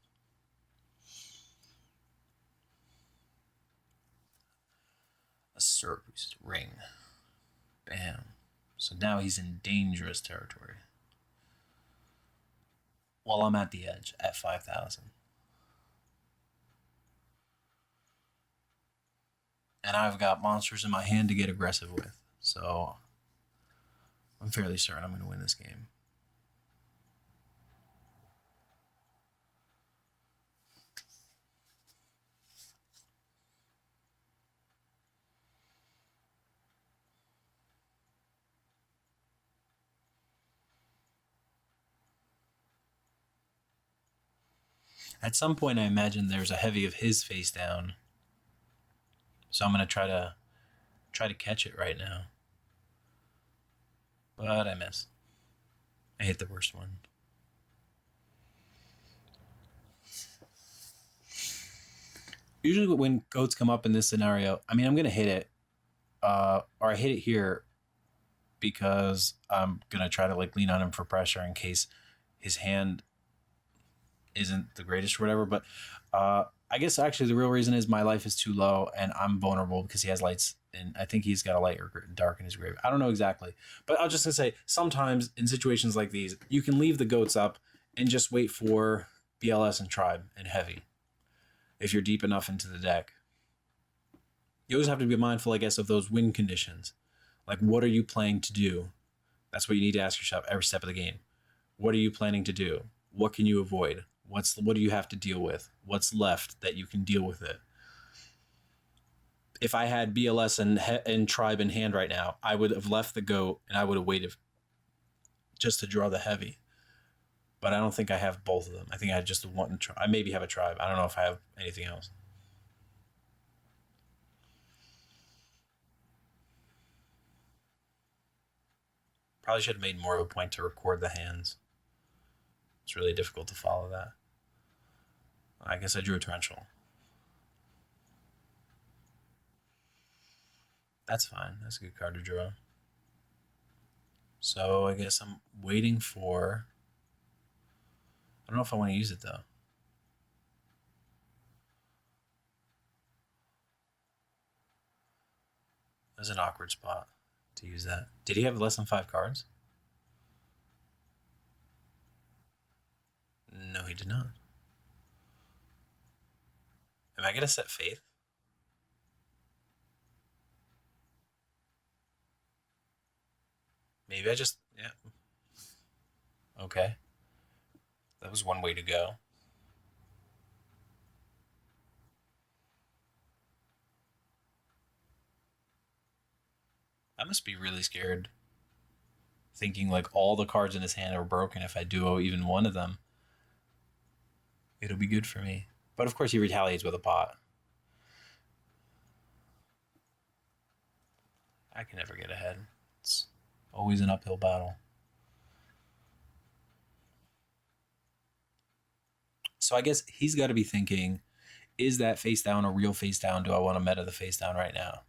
A Cerberus ring. Bam. So now he's in dangerous territory. Well, I'm at the edge at 5,000. And I've got monsters in my hand to get aggressive with. So I'm fairly certain I'm going to win this game. At some point, I imagine there's a heavy of his face down. So I'm going to try to catch it right now. But I missed. I hit the worst one. Usually when goats come up in this scenario, I mean, I'm going to hit it. Or I hit it here because I'm going to try to like lean on him for pressure in case his hand isn't the greatest or whatever. But I guess actually the real reason is my life is too low and I'm vulnerable because he has lights, and I think he's got a light or dark in his grave. I don't know exactly, but I'll just gonna say sometimes in situations like these, you can leave the goats up and just wait for BLS and tribe and heavy if you're deep enough into the deck. You always have to be mindful, I guess, of those win conditions. Like, what are you planning to do? That's what you need to ask yourself every step of the game. What are you planning to do? What can you avoid? What do you have to deal with? What's left that you can deal with it? If I had BLS and tribe in hand right now, I would have left the goat and I would have waited just to draw the heavy. But I don't think I have both of them. I think I had just the one. I maybe have a tribe. I don't know if I have anything else. Probably should have made more of a point to record the hands. It's really difficult to follow that. I guess I drew a torrential. That's fine. That's a good card to draw. So I guess I'm waiting for... I don't know if I want to use it, though. That's an awkward spot to use that. Did he have less than 5 cards? No, he did not. Am I going to set Faith? Maybe I just... Yeah. Okay. That was one way to go. I must be really scared. Thinking like all the cards in his hand are broken. If I duo even one of them, it'll be good for me. But of course he retaliates with a pot. I can never get ahead. It's always an uphill battle. So I guess he's got to be thinking, is that face down a real face down? Do I want to meta the face down right now?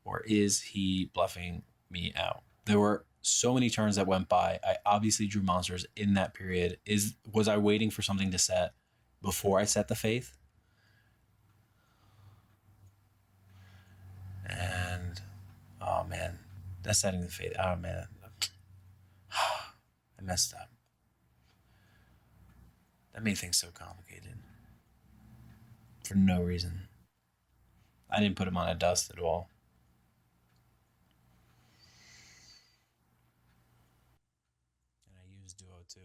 Or is he bluffing me out? There were so many turns that went by. I obviously drew monsters in that period. Was I waiting for something to set before I set the faith? And oh man, that's setting the faith. Oh man, I messed up. That made things so complicated for no reason. I didn't put him on a dust at all. And I used duo too.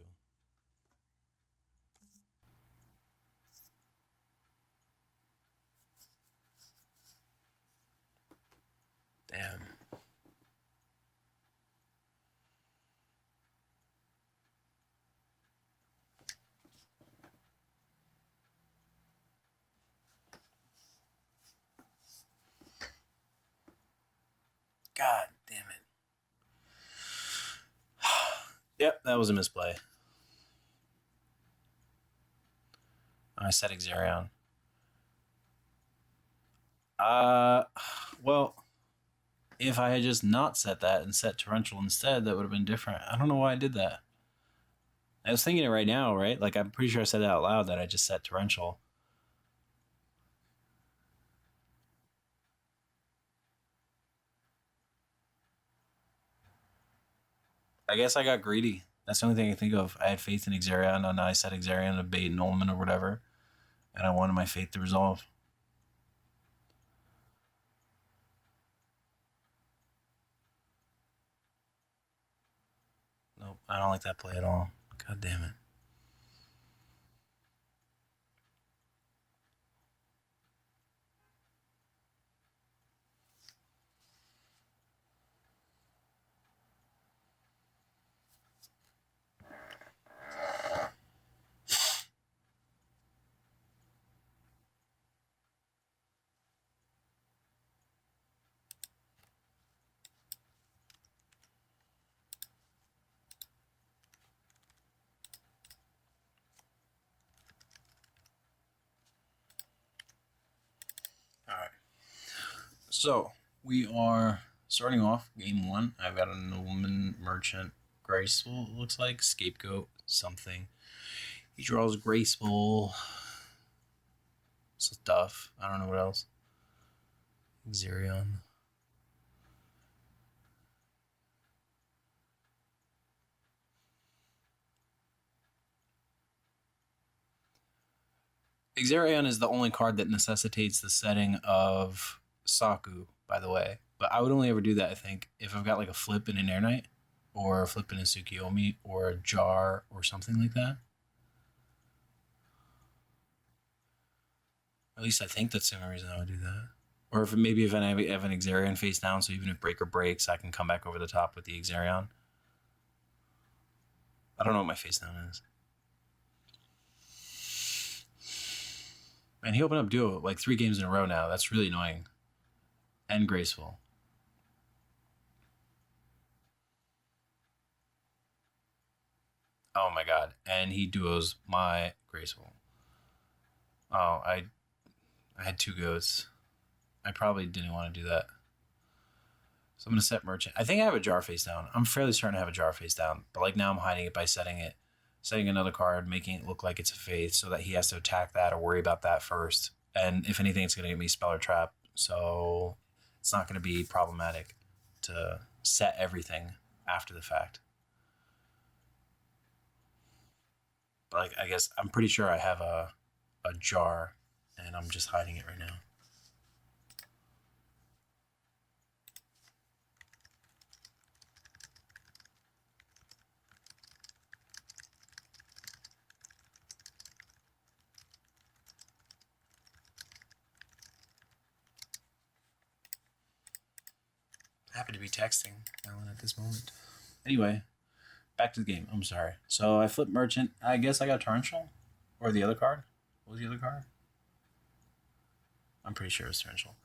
Damn. God damn it. Yep, that was a misplay. I set Xerion. Well, if I had just not set that and set Torrential instead, that would have been different. I don't know why I did that. I was thinking it right now, right? Like, I'm pretty sure I said it out loud that I just set Torrential. I guess I got greedy. That's the only thing I can think of. I had faith in Xerion, and I set Xerion to bait Nolman or whatever, and I wanted my faith to resolve. Nope, I don't like that play at all. God damn it. So, we are starting off game 1. I've got a nobleman, merchant, graceful, it looks like, scapegoat, something. He draws graceful stuff. I don't know what else. Xerion. Xerion is the only card that necessitates the setting of Saku, by the way. But I would only ever do that, I think, if I've got like a flip in an Air Knight, or a flip in a Tsukiyomi, or a Jar, or something like that. At least I think that's the only reason I would do that. Or if maybe if I have an Xerion face down, so even if Breaker breaks, I can come back over the top with the Xerion. I don't know what my face down is. Man, he opened up duo like 3 games in a row now. That's really annoying. And graceful. Oh my god. And he duos my graceful. Oh, I had 2 goats. I probably didn't want to do that. So I'm going to set merchant. I think I have a jar face down. I'm fairly certain I have a jar face down. But like now I'm hiding it by setting another card, making it look like it's a faith so that he has to attack that or worry about that first. And if anything, it's going to get me spell or trap. So it's not going to be problematic to set everything after the fact. But like, I guess I'm pretty sure I have a jar and I'm just hiding it right now. I happen to be texting Alan at this moment. Anyway, back to the game. I'm sorry. So I flipped merchant. I guess I got torrential, or the other card. What was the other card? I'm pretty sure it's torrential.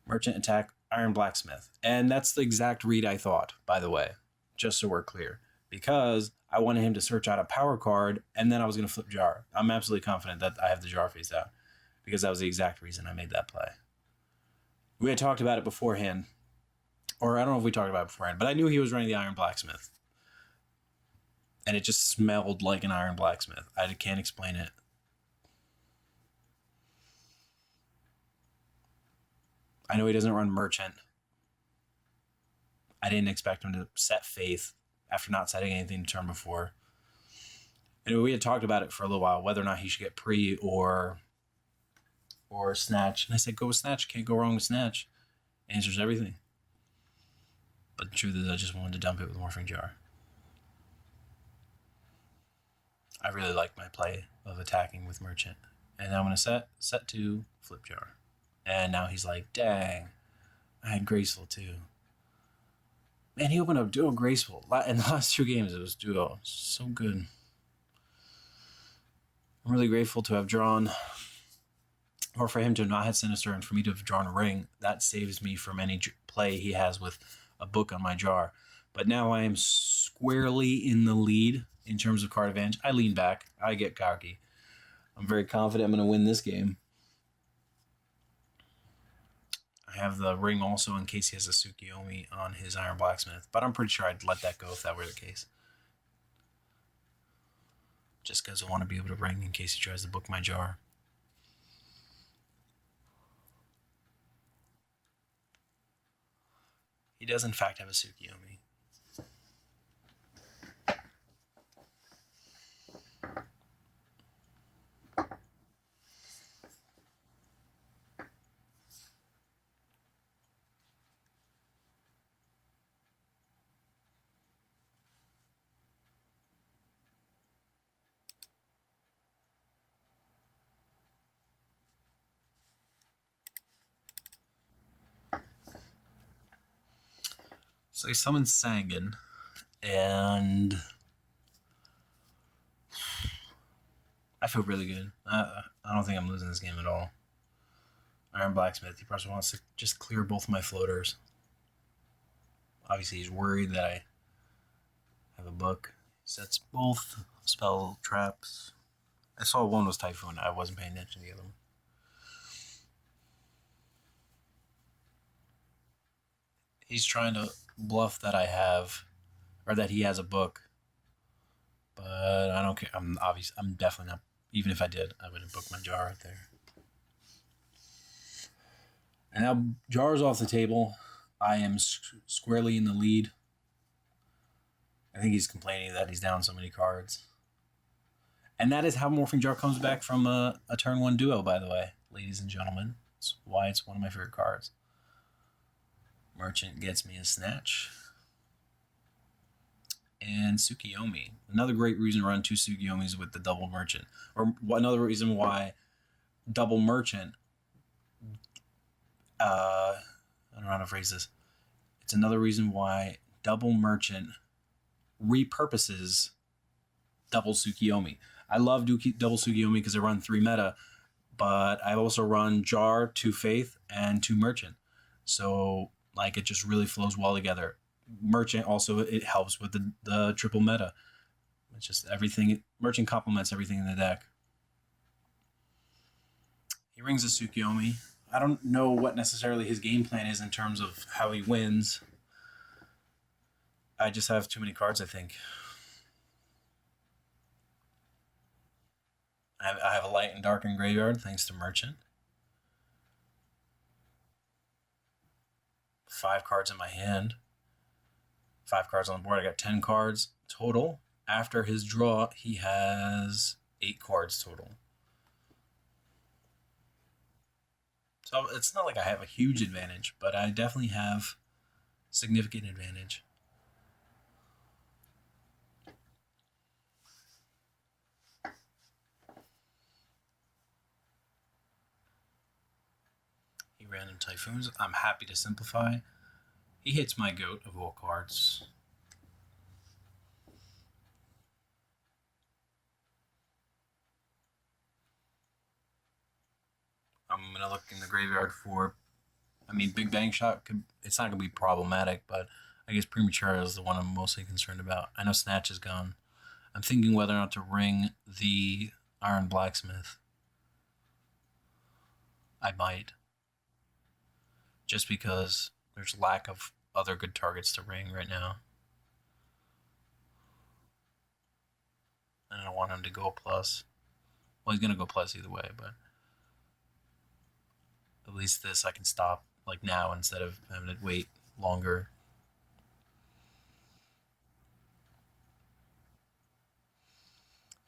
Merchant attack, Iron Blacksmith. And that's the exact read I thought, by the way, just so we're clear. Because I wanted him to search out a power card, and then I was going to flip jar. I'm absolutely confident that I have the jar face out, because that was the exact reason I made that play. We had talked about it beforehand, or I don't know if we talked about it beforehand, but I knew he was running the Iron Blacksmith. And it just smelled like an Iron Blacksmith. I can't explain it. I know he doesn't run merchant. I didn't expect him to set faith after not setting anything the turn before. And we had talked about it for a little while, whether or not he should get pre or snatch. And I said, go with snatch. Can't go wrong with snatch. Answers everything. But the truth is, I just wanted to dump it with Morphing Jar. I really like my play of attacking with merchant. And now I'm going to set to flip jar. And now he's like, dang, I had graceful too. Man, he opened up duo graceful. In the last 2 games, it was duo. So good. I'm really grateful to have drawn, or for him to not have Sinister and for me to have drawn a ring. That saves me from any play he has with a book on my jar. But now I am squarely in the lead in terms of card advantage. I lean back. I get cocky. I'm very confident I'm going to win this game. I have the ring also in case he has a Tsukiyomi on his Iron Blacksmith. But I'm pretty sure I'd let that go if that were the case. Just because I want to be able to ring in case he tries to book my jar. He does in fact have a Tsukiyomi. So he summons Sangan, and I feel really good. I don't think I'm losing this game at all. Iron Blacksmith, he probably wants to just clear both my floaters. Obviously, he's worried that I have a book. He sets both spell traps. I saw one was Typhoon. I wasn't paying attention to the other one. He's trying to bluff that I have, or that he has a book. But I don't care. I'm definitely not. Even if I did, I would have booked my jar right there. And now jar's off the table. I am squarely in the lead. I think he's complaining that he's down so many cards. And that is how Morphing Jar comes back from a turn 1 duo, by the way, ladies and gentlemen. That's why it's one of my favorite cards. Merchant gets me a Snatch. And Tsukiyomi. Another great reason to run 2 Tsukiyomis with the double Merchant. Or another reason why double Merchant... I don't know how to phrase this. It's another reason why double Merchant repurposes double Tsukiyomi. I love double Tsukiyomi because I run 3 meta, but I also run Jar, 2 Faith, and 2 Merchant. So, like, it just really flows well together. Merchant also, it helps with the triple meta. It's just everything. Merchant complements everything in the deck. He rings a Tsukiyomi. I don't know what necessarily his game plan is in terms of how he wins. I just have too many cards, I think. I have a light and dark in graveyard thanks to Merchant. 5 cards in my hand. 5 cards on the board. I got 10 cards total. After his draw, he has 8 cards total. So it's not like I have a huge advantage, but I definitely have significant advantage. He random Typhoons. I'm happy to simplify. He hits my goat of all cards. I'm going to look in the graveyard for... Big Bang Shot, it's not going to be problematic, but I guess Premature is the one I'm mostly concerned about. I know Snatch is gone. I'm thinking whether or not to ring the Iron Blacksmith. I might. Just because there's lack of other good targets to ring right now. And I don't want him to go plus. Well, he's going to go plus either way, but at least this I can stop like now instead of having to wait longer.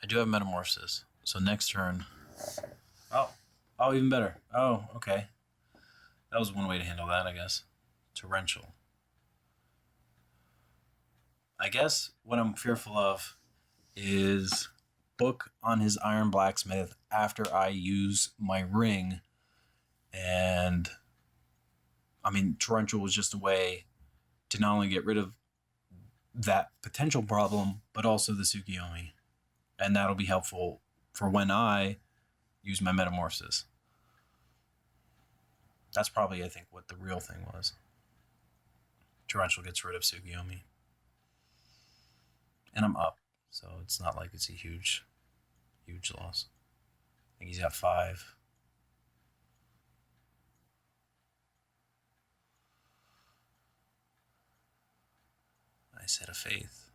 I do have Metamorphosis. So next turn... Oh, even better. Oh, okay. That was one way to handle that, I guess. Torrential. I guess what I'm fearful of is book on his Iron Blacksmith after I use my ring. And, Torrential was just a way to not only get rid of that potential problem, but also the Tsukiyomi. And that'll be helpful for when I use my Metamorphosis. That's probably, I think, what the real thing was. Torrential gets rid of Tsukiyomi. And I'm up, so it's not like it's a huge loss. I think he's got 5. I said a Faith.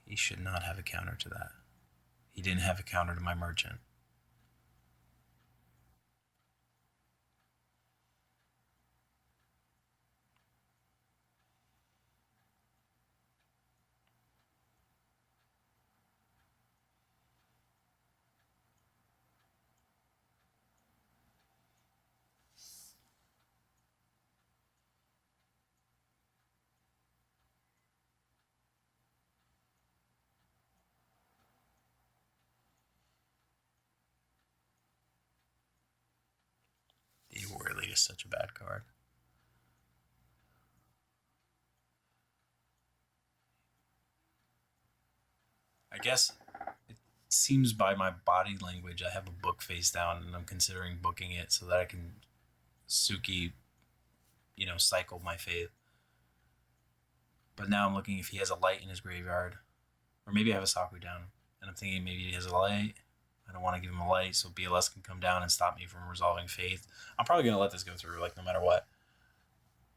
He should not have a counter to that. He didn't have a counter to my Merchant. The Warrior League is such a bad card. I guess it seems by my body language I have a book face down and I'm considering booking it so that I can Suki, cycle my Faith. But now I'm looking if he has a light in his graveyard. Or maybe I have a Saku down. And I'm thinking maybe he has a light. I don't want to give him a light, so BLS can come down and stop me from resolving Faith. I'm probably going to let this go through, no matter what.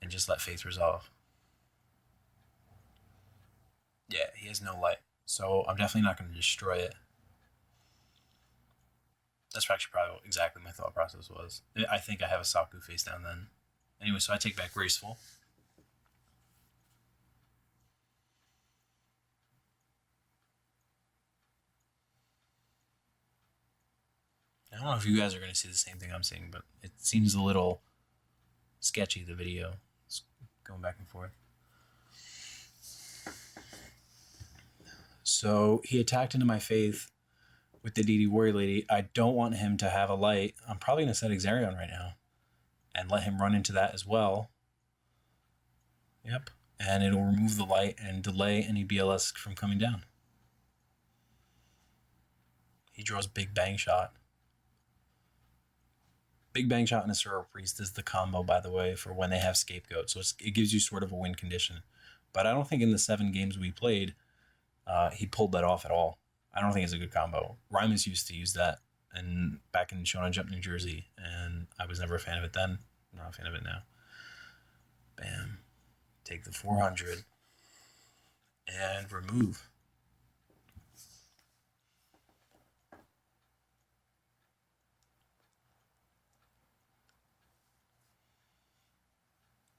And just let Faith resolve. Yeah, he has no light. So I'm definitely not going to destroy it. That's actually probably what exactly my thought process was. I think I have a Saku face down then. Anyway, so I take back Graceful. I don't know if you guys are going to see the same thing I'm seeing, but it seems a little sketchy, the video. It's going back and forth. So he attacked into my faith with the DD Warrior Lady. I don't want him to have a light. I'm probably going to set Exarion right now and let him run into that as well. Yep. And it'll remove the light and delay any BLS from coming down. He draws Big Bang Shot. Big Bang Shot and a Sorrow Priest is the combo, by the way, for when they have Scapegoat. So it gives you sort of a win condition. But I don't think in the 7 games we played, he pulled that off at all. I don't think it's a good combo. Rymus used to use that and back in Shonen Jump, New Jersey, and I was never a fan of it then. I'm not a fan of it now. Bam. Take the 400 and remove.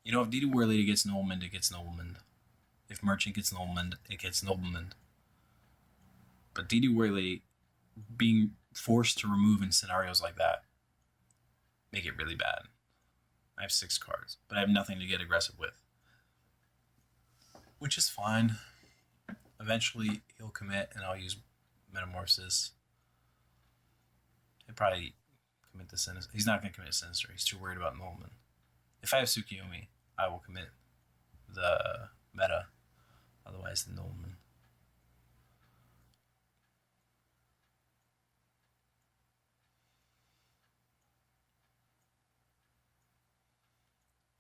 You know, if DD Warrior Lady gets Nobleman, it gets Nobleman. If Merchant gets Nobleman, it gets Nobleman. But DD Warrior Lady being forced to remove in scenarios like that make it really bad. I have 6 cards, but I have nothing to get aggressive with. Which is fine. Eventually, he'll commit, and I'll use Metamorphosis. He'll probably commit the Sinister. He's not going to commit Sinister. He's too worried about Nobleman. If I have Tsukiyomi, I will commit the meta. Otherwise, the Nobleman.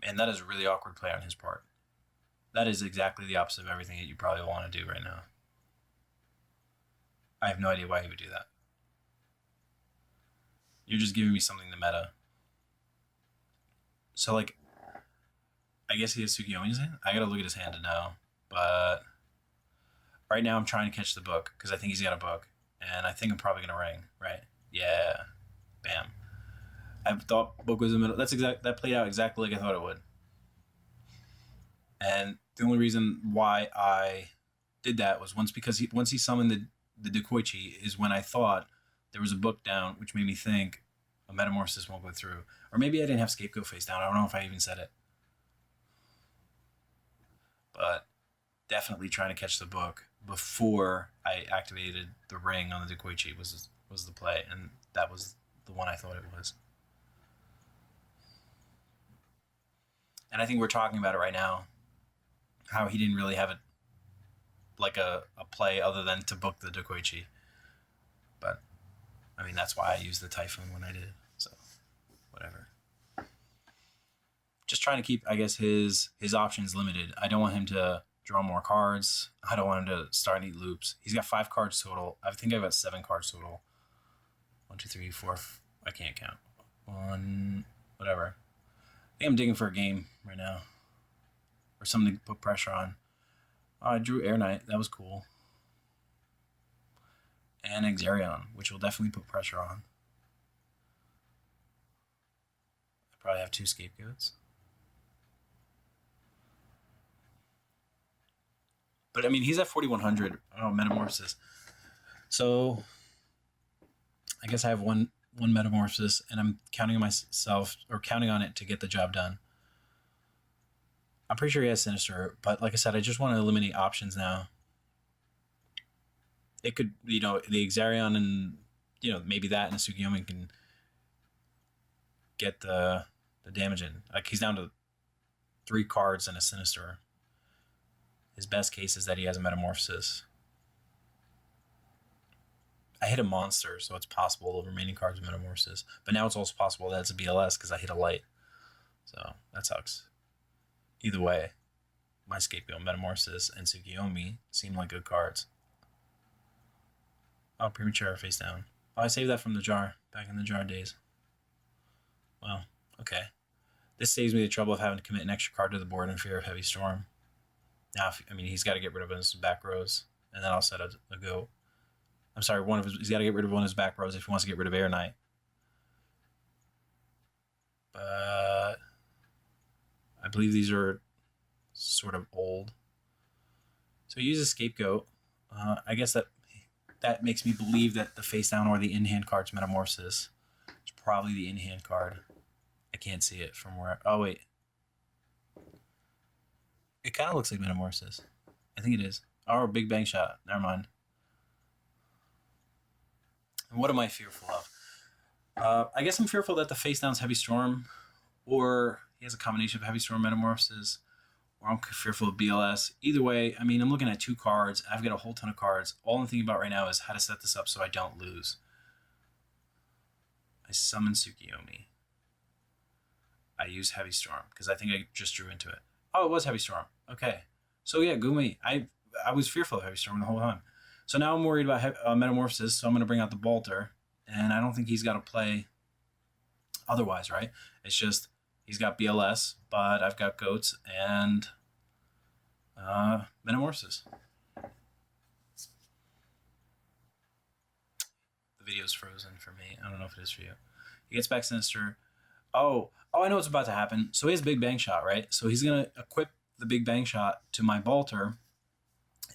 Man, that is a really awkward play on his part. That is exactly the opposite of everything that you probably want to do right now. I have no idea why he would do that. You're just giving me something to meta. So, like, I guess he has Tsukiyomi's hand? I gotta look at his hand to know. But right now I'm trying to catch the book, because I think he's got a book. And I think I'm probably gonna ring, right? Yeah. Bam. I thought book was in the middle. That played out exactly like I thought it would. And the only reason why I did that was once he summoned the Dekoichi is when I thought there was a book down, which made me think a Metamorphosis won't go through. Or maybe I didn't have Scapegoat face down. I don't know if I even said it. But definitely trying to catch the book before I activated the ring on the Dekoichi was the play, and that was the one I thought it was. And I think we're talking about it right now, how he didn't really have it like a play other than to book the Dekoichi. But, I mean, that's why I used the Typhoon when I did. So, whatever. Just trying to keep, I guess, his options limited. I don't want him to draw more cards. I don't want him to start any loops. He's got 5 cards total. I think I've got 7 cards total. 1, 2, 3, 4. I can't count. 1, whatever. I think I'm digging for a game right now. Or something to put pressure on. Oh, I drew Air Knight. That was cool. And Exarion, which will definitely put pressure on. I probably have 2 Scapegoats. But, I mean, he's at 4,100. Oh, Metamorphosis. So, I guess I have one Metamorphosis, and I'm counting on myself, or counting on it to get the job done. I'm pretty sure he has Sinister, but like I said, I just want to eliminate options now. It could, the Exarion and, maybe that and a Tsukiyomi can get the damage in. Like, he's down to 3 cards and a Sinister. His best case is that he has a Metamorphosis. I hit a monster, so it's possible the remaining cards are Metamorphosis. But now it's also possible that it's a BLS because I hit a light. So, that sucks. Either way, my Scapegoat, Metamorphosis, and Tsukiyomi seem like good cards. Oh, Premature face down. Oh, I saved that from the jar, back in the jar days. Well, okay. This saves me the trouble of having to commit an extra card to the board in fear of Heavy Storm. Now, he's got to get rid of his back rows, and then I'll set a go. I'm sorry, he's got to get rid of one of his back rows if he wants to get rid of Air Knight. But I believe these are sort of old. So he uses Scapegoat. I guess that makes me believe that the face down or the in-hand card's Metamorphosis. It's probably the in-hand card. I can't see it from where... Oh, wait. It kind of looks like Metamorphosis. I think it is. Or Big Bang Shot. Never mind. And what am I fearful of? I guess I'm fearful that the face down's Heavy Storm, or he has a combination of Heavy Storm Metamorphosis, or I'm fearful of BLS. Either way, I'm looking at 2 cards. I've got a whole ton of cards. All I'm thinking about right now is how to set this up so I don't lose. I summon Tsukiyomi. I use Heavy Storm because I think I just drew into it. Oh, it was Heavy Storm. Okay. So yeah, Gumi. I was fearful of Heavy Storm the whole time. So now I'm worried about Metamorphosis, so I'm going to bring out the Bolter. And I don't think he's got to play otherwise, right? It's just he's got BLS, but I've got Goats and Metamorphosis. The video's frozen for me. I don't know if it is for you. He gets back Sinister. Oh, I know what's about to happen. So he has Big Bang Shot, right? So he's going to equip the Big Bang Shot to my Bolter.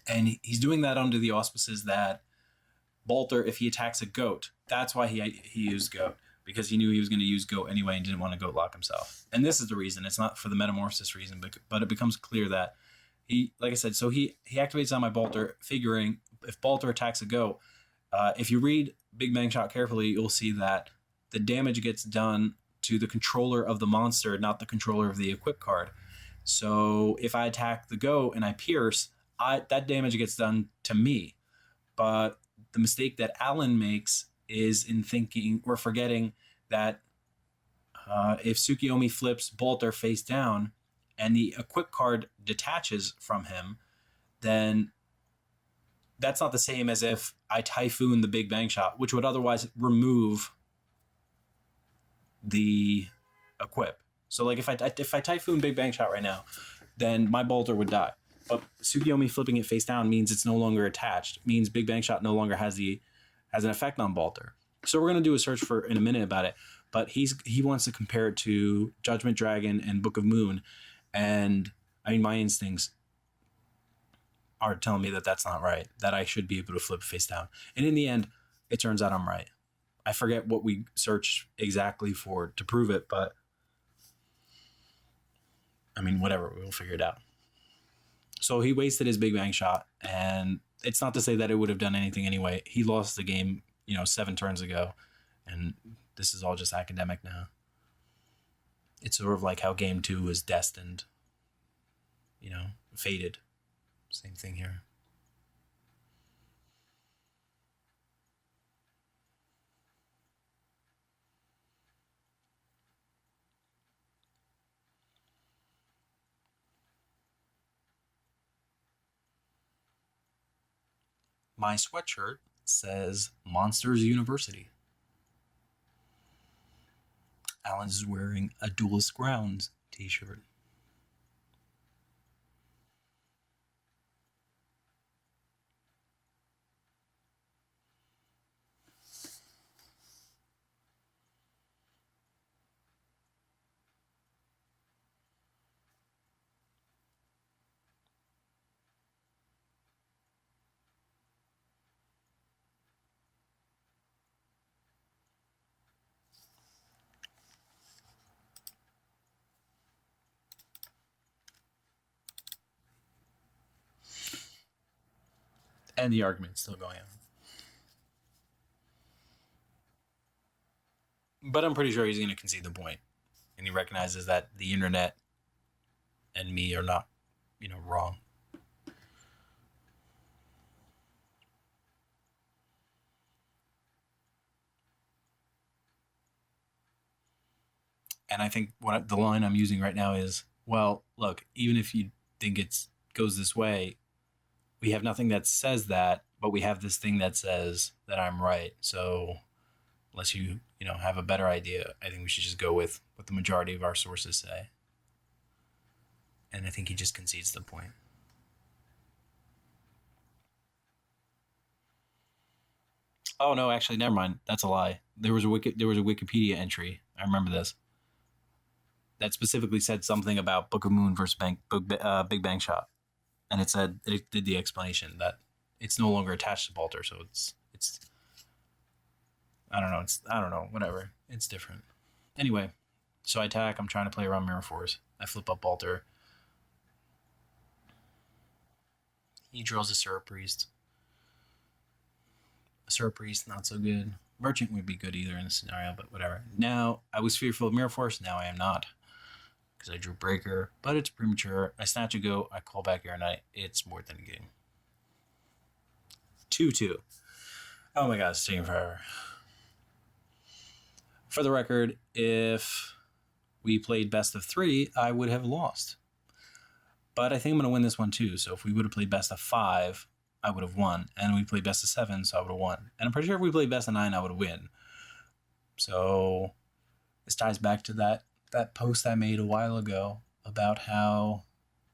And he's doing that under the auspices that Bolter, if he attacks a Goat, that's why he used Goat. Because he knew he was going to use Goat anyway and didn't want to Goat lock himself. And this is the reason. It's not for the Metamorphosis reason, but it becomes clear that he, like I said, so he activates on my Bolter, figuring if Bolter attacks a Goat, if you read Big Bang Shot carefully, you'll see that the damage gets done to the controller of the monster, not the controller of the equip card. So if I attack the Goat and I pierce, that damage gets done to me. But the mistake that Alan makes is in thinking or forgetting that if Tsukiyomi flips Bolter face down and the equip card detaches from him, then that's not the same as if I Typhoon the Big Bang Shot, which would otherwise remove the equip. So like if I Typhoon Big Bang Shot right now, then my Bolter would die. But Tsukiyomi flipping it face down means it's no longer attached. Means Big Bang Shot no longer has an effect on Bolter. So we're gonna do a search in a minute about it. But he wants to compare it to Judgment Dragon and Book of Moon, and my instincts are telling me that that's not right. That I should be able to flip face down. And in the end, it turns out I'm right. I forget what we searched exactly for to prove it, but whatever, we'll figure it out. So he wasted his Big Bang Shot, and it's not to say that it would have done anything anyway. He lost the game, 7 turns ago, and this is all just academic now. It's sort of like how game 2 was destined, fated. Same thing here. My sweatshirt says Monsters University. Alan's is wearing a Duelist Grounds t-shirt. And the argument's still going on. But I'm pretty sure he's going to concede the point. And he recognizes that the internet and me are not, wrong. And I think the line I'm using right now is, well, look, even if you think it goes this way, we have nothing that says that, but we have this thing that says that I'm right. So unless you have a better idea, I think we should just go with what the majority of our sources say. And I think he just concedes the point. Oh no, actually, never mind. That's a lie. There was a Wikipedia entry. I remember this that specifically said something about Book of Moon versus Big Bang Shot, and it did the explanation that it's no longer attached to Balter, so it's I don't know. I don't know. Whatever. It's different. Anyway, so I attack. I'm trying to play around Mirror Force. I flip up Balter. He draws a Syrup Priest. A Syrup Priest, not so good. Merchant would be good either in this scenario, but whatever. Now, I was fearful of Mirror Force. Now I am not. Because I drew Breaker, but it's premature. I snatch a go. I call back Air Knight. It's more than a game. 2-2. Oh my god, it's taking forever. For the record, if we played best of 3, I would have lost. But I think I'm going to win this one too. So if we would have played best of 5, I would have won. And we played best of 7, so I would have won. And I'm pretty sure if we played best of 9, I would have win. So this ties back to that post I made a while ago about how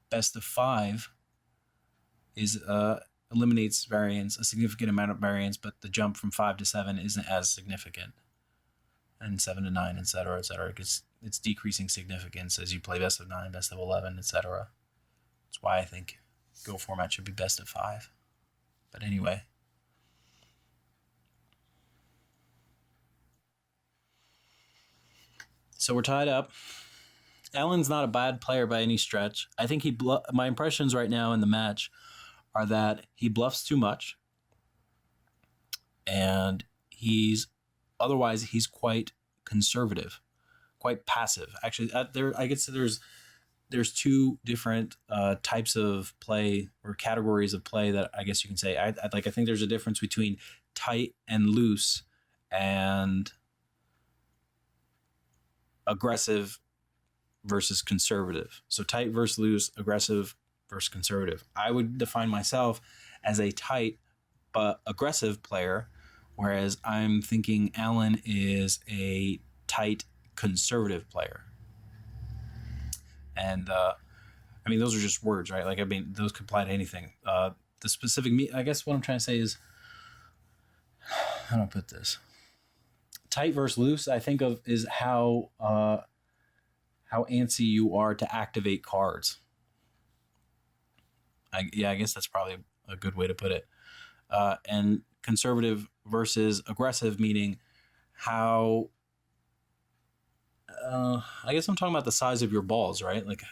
best of 5 is eliminates variance, a significant amount of variance, but the jump from 5 to 7 isn't as significant. And 7 to 9, etc., etc. Because it's decreasing significance as you play best of 9, best of 11, etc. That's why I think Go format should be best of 5. But anyway. So we're tied up. Alan's not a bad player by any stretch. I think my impressions right now in the match are that he bluffs too much. And he's quite conservative, quite passive. Actually, I guess there's two different types of play or categories of play that I guess you can say. I think there's a difference between tight and loose and aggressive versus conservative. So tight versus loose, aggressive versus conservative. I would define myself as a tight but aggressive player, whereas I'm thinking Alan is a tight conservative player. And I mean, those are just words, right? Like, I mean, those could apply to anything. The specific I guess what I'm trying to say is, how do I put this? Tight versus loose, I think of is how antsy you are to activate cards. I guess that's probably a good way to put it. And conservative versus aggressive, meaning how. I guess I'm talking about the size of your balls, right? Like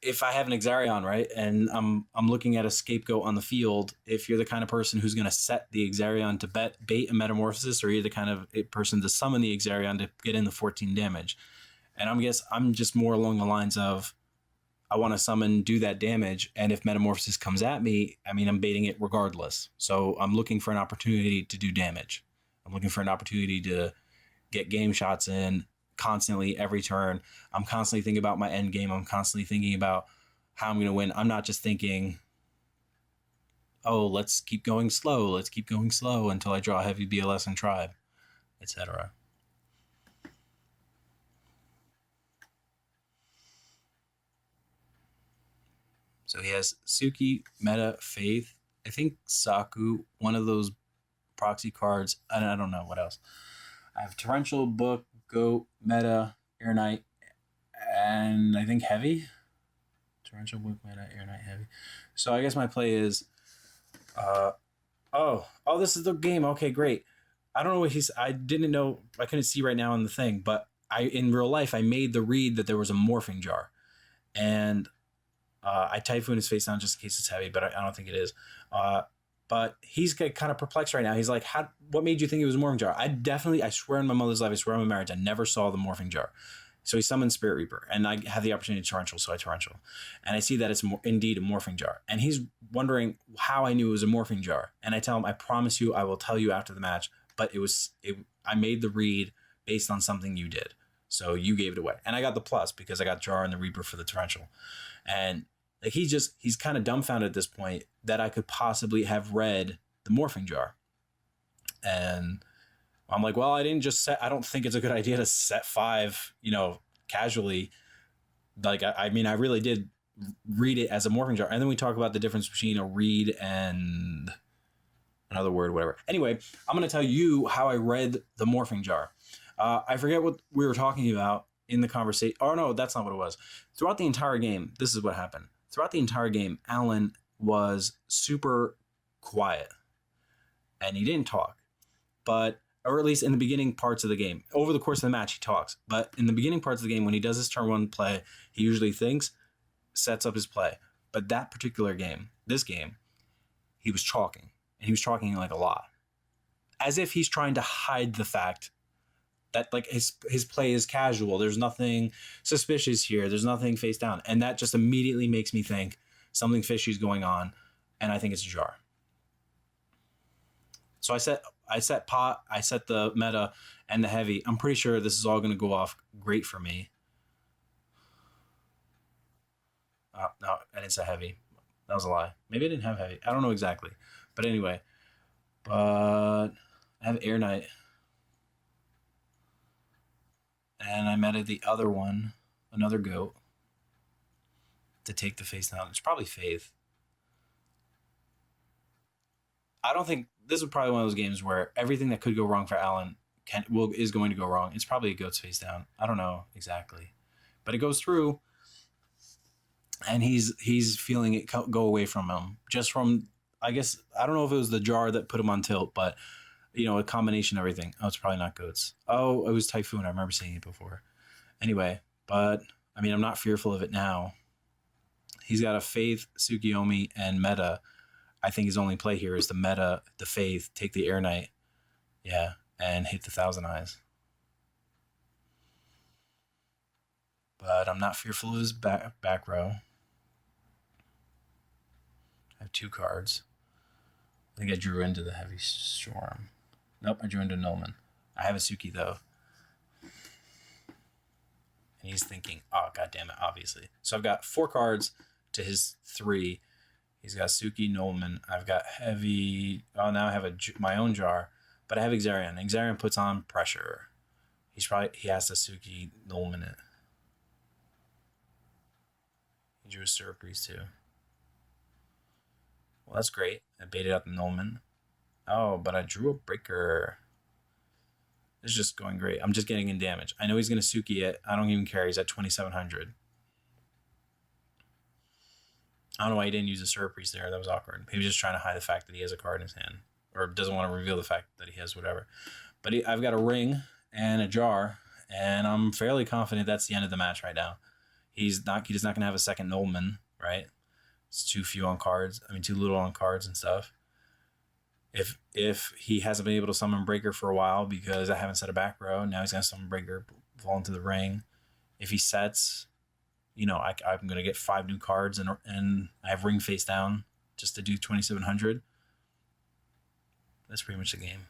if I have an Exarion, right, and I'm looking at a scapegoat on the field, if you're the kind of person who's going to set the Exarion to bait a Metamorphosis, or you're the kind of person to summon the Exarion to get in the 14 damage, and I'm just more along the lines of I want to summon, do that damage, and if Metamorphosis comes at me, I mean, I'm baiting it regardless. So I'm looking for an opportunity to do damage. I'm looking for an opportunity to get game shots in constantly every turn. I'm constantly thinking about my end game. I'm constantly thinking about how I'm going to win. I'm not just thinking, oh, let's keep going slow until I draw heavy BLS and Tribe, etc. So he has Suki, Meta, Faith. I think Saku, one of those proxy cards. I don't know what else. I have Torrential, Book, Goat, Meta, Air Knight, and I think Heavy. Torrential, Book, Meta, Air Knight, Heavy. So I guess my play is, this is the game. Okay, great. I don't know what I didn't know. I couldn't see right now in the thing, but in real life, I made the read that there was a morphing jar, and I Typhoon his face down just in case it's heavy, but I don't think it is. But he's kind of perplexed right now. He's like, what made you think it was a morphing jar? I swear on my mother's life, I swear on my marriage, I never saw the morphing jar. So he summons Spirit Reaper, and I have the opportunity to Torrential, so I Torrential. And I see that it's indeed a morphing jar. And he's wondering how I knew it was a morphing jar. And I tell him, I promise you, I will tell you after the match, but I made the read based on something you did. So you gave it away. And I got the plus because I got Jar and the Reaper for the Torrential. And like he's kind of dumbfounded at this point that I could possibly have read the morphing jar. And I'm like, well, I don't think it's a good idea to set 5, casually. Like, I mean, I really did read it as a morphing jar. And then we talk about the difference between a read and another word, whatever. Anyway, I'm going to tell you how I read the morphing jar. I forget what we were talking about in the conversation. Oh, no, that's not what it was. Throughout the entire game, this is what happened. Throughout the entire game, Alan was super quiet and he didn't talk. But, or at least in the beginning parts of the game. Over the course of the match, he talks. But in the beginning parts of the game, when he does his turn one play, he usually thinks, sets up his play. But that particular game, this game, he was talking. And he was talking like a lot. As if he's trying to hide the fact that like his play is casual. There's nothing suspicious here. There's nothing face down. And that just immediately makes me think something fishy is going on. And I think it's a jar. So I set pot, I set the meta and the heavy. I'm pretty sure this is all going to go off great for me. No, I didn't set heavy. That was a lie. Maybe I didn't have heavy. I don't know exactly. But anyway. But I have Air Knight. And I meta the other one, another goat, to take the face down. It's probably Faith. I don't think this is probably one of those games where everything that could go wrong for Alan is going to go wrong. It's probably a goat's face down. I don't know exactly, but it goes through, and he's feeling it go away from him. Just from, I guess, I don't know if it was the jar that put him on tilt, but you know, a combination of everything. Oh, it's probably not goats. Oh, it was Typhoon. I remember seeing it before. Anyway, but I mean, I'm not fearful of it now. He's got a Faith, Tsukiyomi, and meta. I think his only play here is the meta, the Faith, take the Air Knight, yeah, and hit the Thousand Eyes. But I'm not fearful of his back row. I have 2 cards. I think I drew into the Heavy Storm. Nope, I drew into Nolman. I have a Suki, though. And he's thinking, oh, God damn it, obviously. So I've got 4 cards to his 3. He's got Suki, Nolman. I've got Heavy. Oh, now I have my own jar. But I have Exarion. Exarion puts on pressure. He has to Suki, Nolman it. He drew a Surprise, too. Well, that's great. I baited out the Nolman. Oh, but I drew a breaker. It's just going great. I'm just getting in damage. I know he's going to Suki it. I don't even care. He's at 2,700. I don't know why he didn't use a Surprise there. That was awkward. He was just trying to hide the fact that he has a card in his hand. Or doesn't want to reveal the fact that he has whatever. But I've got a ring and a jar. And I'm fairly confident that's the end of the match right now. He's not going to have a second Nolman, right? It's too few on cards. I mean, too little on cards and stuff. If he hasn't been able to summon Breaker for a while because I haven't set a back row, now he's going to summon Breaker, fall into the ring. If he sets, you know, I'm going to get 5 new cards and I have ring face down just to do 2,700. That's pretty much the game.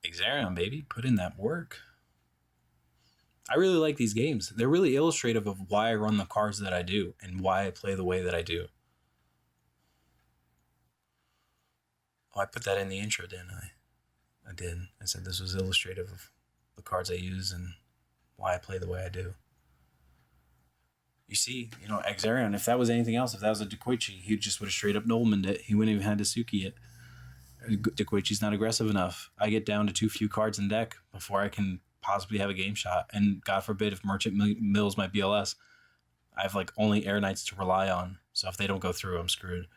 Exarion, baby, put in that work. I really like these games. They're really illustrative of why I run the cards that I do and why I play the way that I do. Oh, I put that in the intro, didn't I? I did. I said this was illustrative of the cards I use and why I play the way I do. You see, you know, Exarion, if that was anything else, if that was a Dekoichi, he just would have straight up Nolmaned it. He wouldn't even had to Suki it. Dekoichi's not aggressive enough. I get down to too few cards in deck before I can possibly have a game shot. And God forbid if Merchant mills my BLS, I have like only Air Knights to rely on. So if they don't go through, I'm screwed.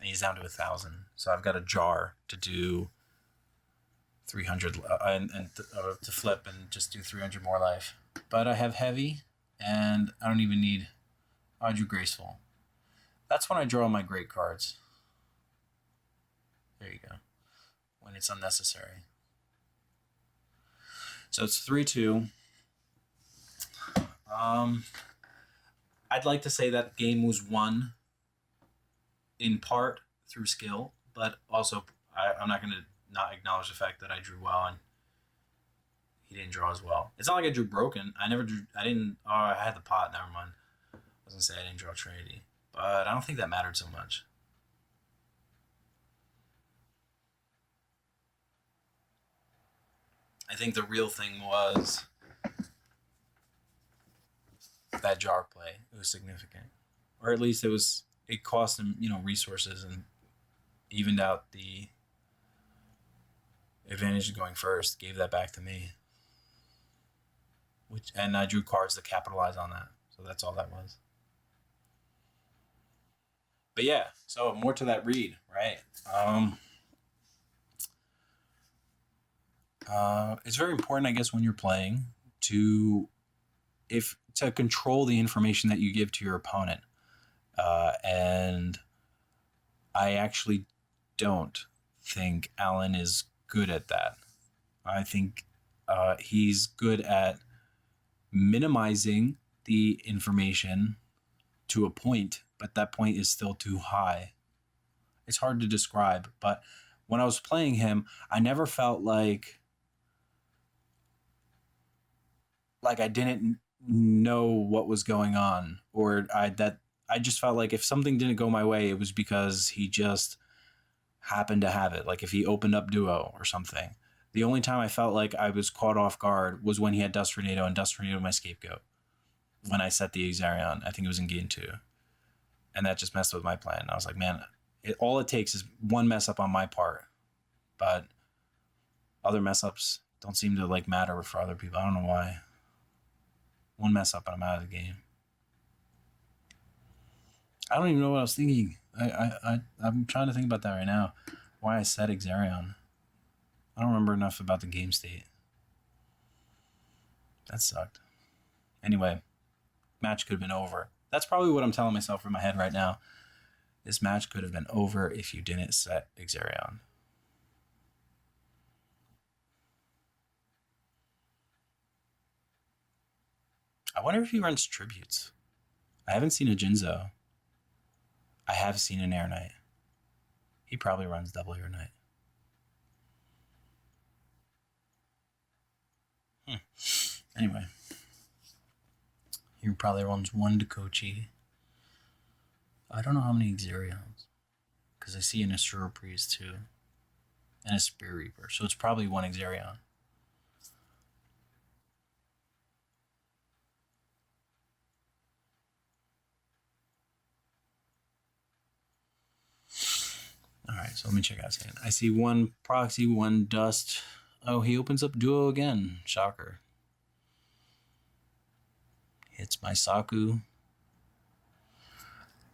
And he's down to 1,000. So I've got a jar to do 300 to flip and just do 300 more life. But I have heavy and I don't even need. I drew graceful. That's when I draw my great cards. There you go. When it's unnecessary. So it's 3-2. I'd like to say that game was won in part through skill, but also I'm not going to not acknowledge the fact that I drew well and he didn't draw as well. It's not like I drew broken. I had the pot, never mind. I was going to say I didn't draw Trinity, but I don't think that mattered so much. I think the real thing was that jar play. It was significant, or at least it cost him resources and evened out the advantage of going first. Gave that back to me, and I drew cards to capitalize on that. So that's all that was. But yeah, so more to that read, right? It's very important, I guess, when you're playing to control the information that you give to your opponent. And I actually don't think Alan is good at that. I think he's good at minimizing the information to a point, but that point is still too high. It's hard to describe, but when I was playing him, I never felt like I didn't know what was going on, or I just felt like if something didn't go my way, it was because he just happened to have it. Like if he opened up duo or something. The only time I felt like I was caught off guard was when he had Dust Tornado, and Dust Tornado my scapegoat. When I set the Exarion, I think it was in game 2. And that just messed with my plan. I was like, man, all it takes is one mess up on my part. But other mess ups don't seem to matter for other people. I don't know why. One mess up and I'm out of the game. I don't even know what I was thinking. I'm trying to think about that right now. Why I set Exarion. I don't remember enough about the game state. That sucked. Anyway, match could have been over. That's probably what I'm telling myself in my head right now. This match could have been over if you didn't set Exarion. I wonder if he runs tributes. I haven't seen a Jinzo. I have seen an Air Knight. He probably runs double Air Knight. Anyway. He probably runs one Dekochi. I don't know how many Exarions. Because I see an Astro Priest too. And a Spear Reaper. So it's probably one Exarion. Alright, so let me check out his hand. I see one Proxy, one Dust. Oh, he opens up Duo again. Shocker. Hits my Saku.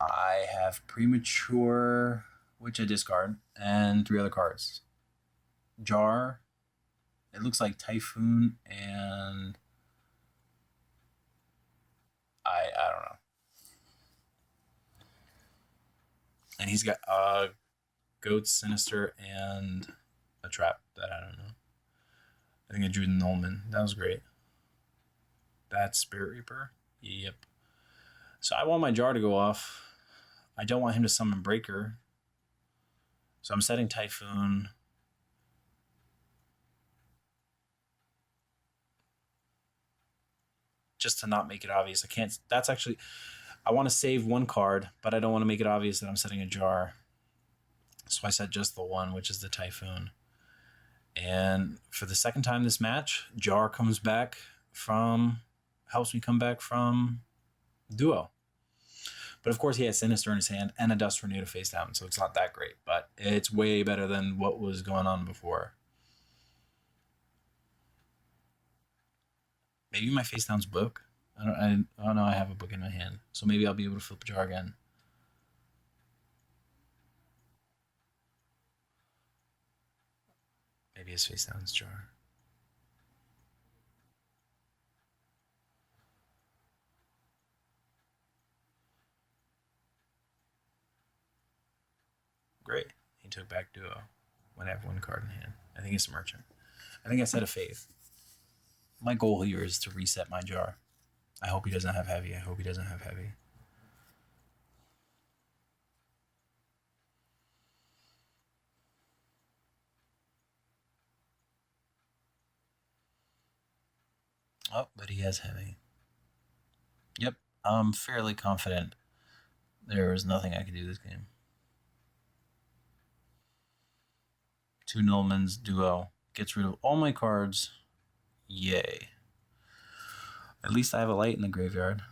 I have Premature, which I discard, and 3 other cards. Jar. It looks like Typhoon, and I don't know. And he's got Goat, Sinister, and a Trap that I don't know. I think I drew Nullman. That was great. That's Spirit Reaper. Yep. So I want my Jar to go off. I don't want him to summon Breaker. So I'm setting Typhoon. Just to not make it obvious. I can't. That's actually. I want to save one card, but I don't want to make it obvious that I'm setting a Jar. So I set just the one, which is the Typhoon. And for the second time this match, Jar comes back helps me come back from Duo. But of course he has Sinister in his hand and a Dust Tornado face down, so it's not that great. But it's way better than what was going on before. Maybe my face down's book. I don't know. I have a book in my hand, so maybe I'll be able to flip Jar again. Maybe his face down's Jar. Great. He took back Duo when I have one card in hand. I think it's a Merchant. I think I set a Faith. My goal here is to reset my Jar. I hope he doesn't have Heavy. I hope he doesn't have Heavy. Oh, but he has Heavy. Yep, I'm fairly confident there is nothing I can do this game. 2 Nullmans, Duo. Gets rid of all my cards Yay. At least I have a light in the graveyard.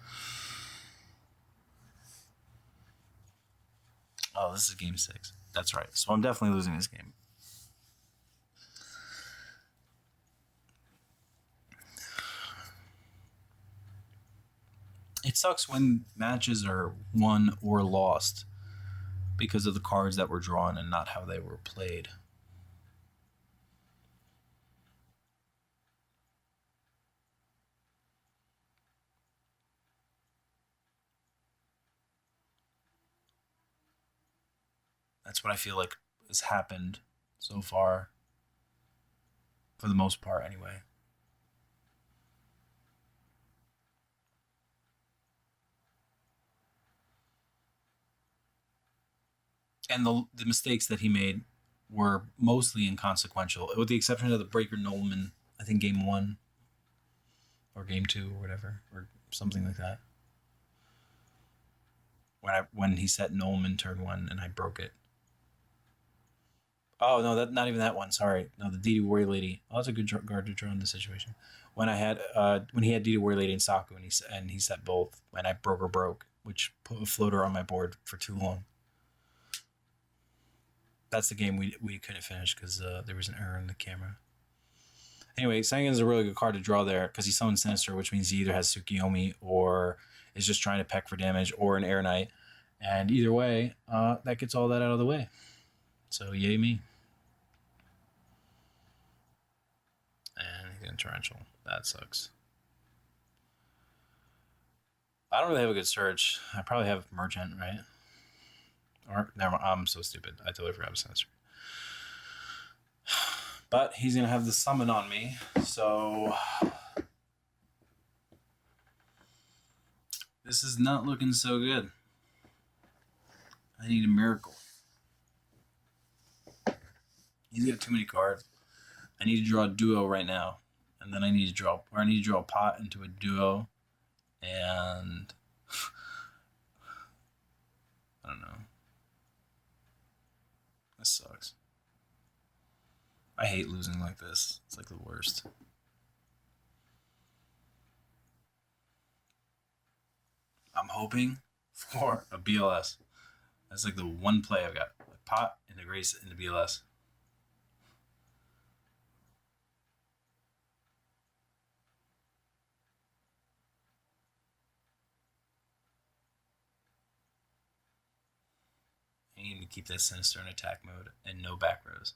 Oh, this is game 6. That's right. So I'm definitely losing this game. It sucks when matches are won or lost because of the cards that were drawn and not how they were played. That's what I feel like has happened so far. For the most part, anyway. And the mistakes that he made were mostly inconsequential, with the exception of the Breaker Nolman, I think game 1 or game 2 or whatever, or something like that. When he set Nolman turn 1 and I broke it. Oh no, that not even that one. Sorry, no, the DD Warrior Lady. Oh, that's a good guard to draw in this situation. When he had DD Warrior Lady and Saku, and he set both, and I broke, which put a floater on my board for too long. That's the game we couldn't finish because there was an error in the camera. Anyway, Sangan is a really good card to draw there because he summons Sinister, which means he either has Tsukiyomi or is just trying to peck for damage or an Air Knight. And either way, that gets all that out of the way. So yay me. And he's in Torrential. That sucks. I don't really have a good search. I probably have Merchant, right? Or never mind. I'm so stupid. I totally forgot about Sinister. But he's going to have the summon on me, so this is not looking so good. I need a miracle. He's got too many cards. I need to draw a duo right now, and then I need to draw a pot into a duo, and I don't know. This sucks. I hate losing like this. It's like the worst. I'm hoping for a BLS. That's like the one play I've got. A pot and a Grace and a BLS. I need to keep that Sinister in attack mode and no back rows.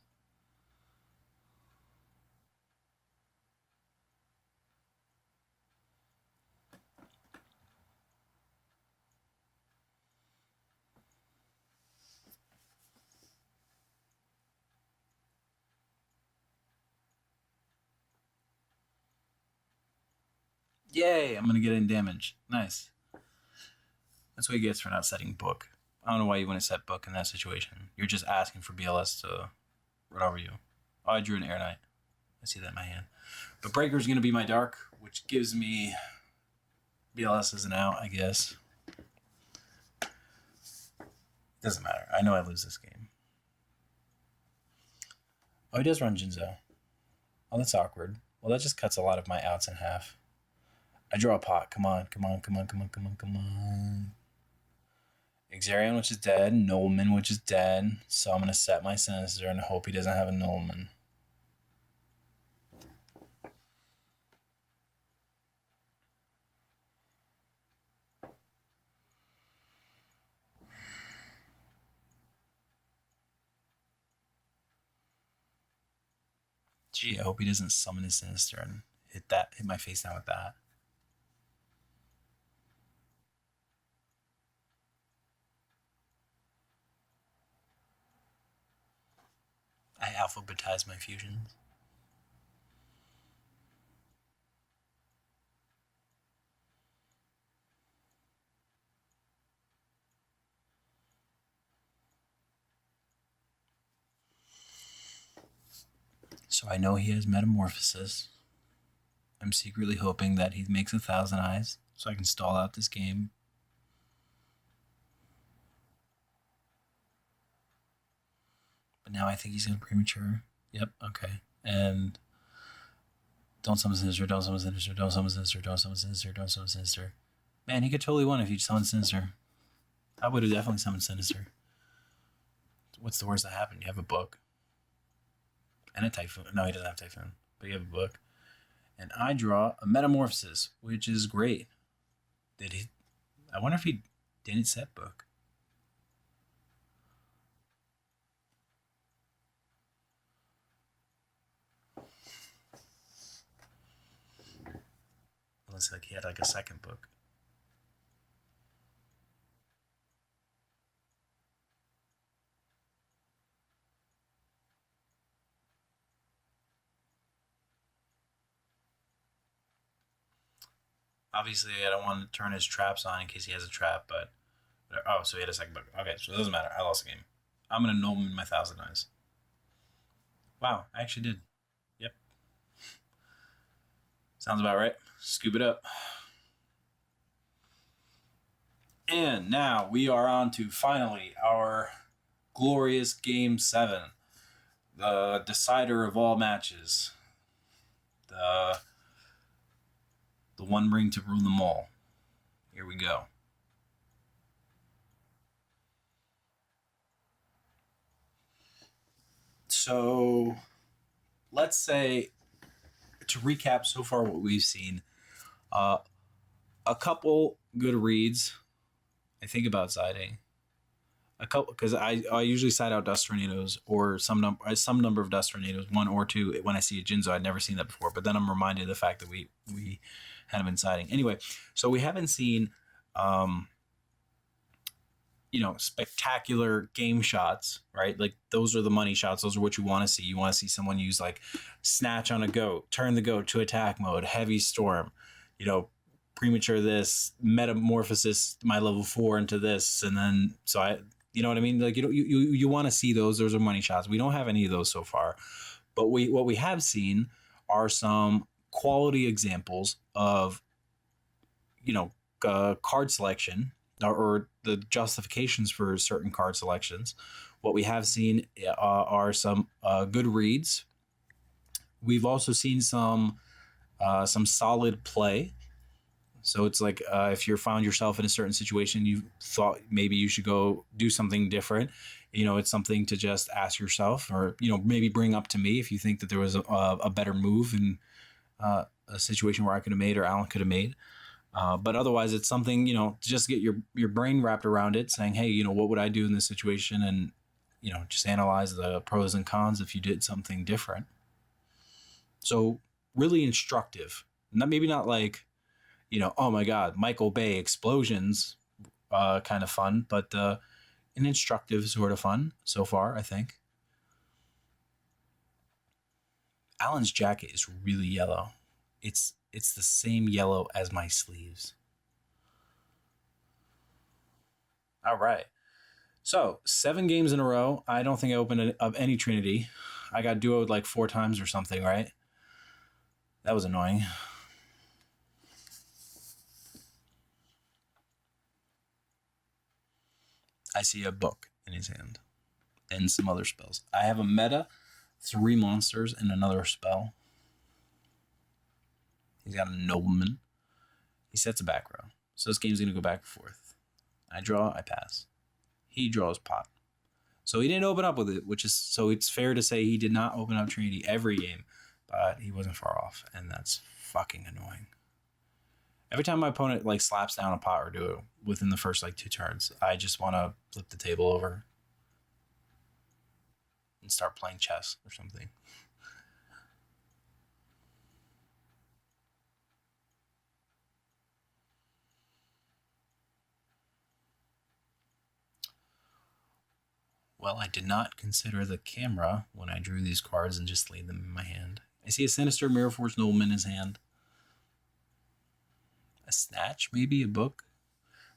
Yay, I'm going to get in damage. Nice. That's what he gets for not setting book. I don't know why you wouldn't set book in that situation. You're just asking for BLS to run over you. Oh, I drew an Air Knight. I see that in my hand. But Breaker is going to be my dark, which gives me BLS as an out, I guess. Doesn't matter. I know I lose this game. Oh, he does run Jinzo. Oh, that's awkward. Well, that just cuts a lot of my outs in half. I draw a pot. Come on. Xarion, which is dead. Nolman, which is dead. So I'm going to set my Sinister and hope he doesn't have a Nolman. Gee, I hope he doesn't summon his Sinister and hit my face down with that. I alphabetize my fusions. So I know he has Metamorphosis. I'm secretly hoping that he makes 1,000 Eyes so I can stall out this game. But now I think he's going to premature. Yep, okay. And Don't summon Sinister, don't summon Sinister, don't summon Sinister, don't summon Sinister, don't summon Sinister. Man, he could totally win if you summoned Sinister. I would have definitely summoned Sinister. What's the worst that happened? You have a book. And a Typhoon. No, he doesn't have Typhoon. But you have a book. And I draw a Metamorphosis, which is great. Did he? I wonder if he didn't set book. Unless like he had like a second book. Obviously, I don't want to turn his traps on in case he has a trap, but... Oh, so he had a second book. Okay, so it doesn't matter. I lost the game. I'm going to Nobleman my Thousand Eyes. Wow, I actually did. Yep. Sounds about right. Scoop it up. And now we are on to finally our glorious Game 7. The decider of all matches. The one ring to rule them all. Here we go. So, let's say, to recap so far what we've seen, a couple good reads. I think about siding. A couple, because I usually side out Dust Tornadoes or some number of Dust Tornadoes, 1 or 2. When I see a Jinzo, I'd never seen that before. But then I'm reminded of the fact that we hadn't been siding. Anyway, so we haven't seen, spectacular game shots, right? Like those are the money shots. Those are what you want to see. You want to see someone use like snatch on a goat, turn the goat to attack mode, heavy storm, premature this, metamorphosis my level 4 into this, and then you know what I mean? Like you want to see those. Those are money shots. We don't have any of those so far, but what we have seen are some quality examples of card selection or the justifications for certain card selections. What we have seen are some good reads. We've also seen some solid play. So it's like if you found yourself in a certain situation, you thought maybe you should go do something different. It's something to just ask yourself, or maybe bring up to me if you think that there was a better move in a situation where I could have made or Alan could have made. But otherwise, it's something to just get your brain wrapped around it, saying, hey, what would I do in this situation, and just analyze the pros and cons if you did something different. So really instructive. Maybe not like, oh my God, Michael Bay explosions, kind of fun, but an instructive sort of fun so far, I think. Alan's jacket is really yellow. It's the same yellow as my sleeves. All right. So 7 games in a row. I don't think I opened up any Trinity. I got duoed like 4 times or something, right? That was annoying. I see a book in his hand and some other spells. I have a meta, 3 monsters, and another spell. He's got a nobleman. He sets a back row. So this game's going to go back and forth. I draw, I pass. He draws pot. So he didn't open up with it, so it's fair to say he did not open up Trinity every game, but he wasn't far off, and that's fucking annoying. Every time my opponent slaps down a pot or do it within the first 2 turns, I just want to flip the table over and start playing chess or something. Well, I did not consider the camera when I drew these cards and just laid them in my hand. I see a Sinister Mirror Force Nobleman in his hand. A Snatch, maybe? A book?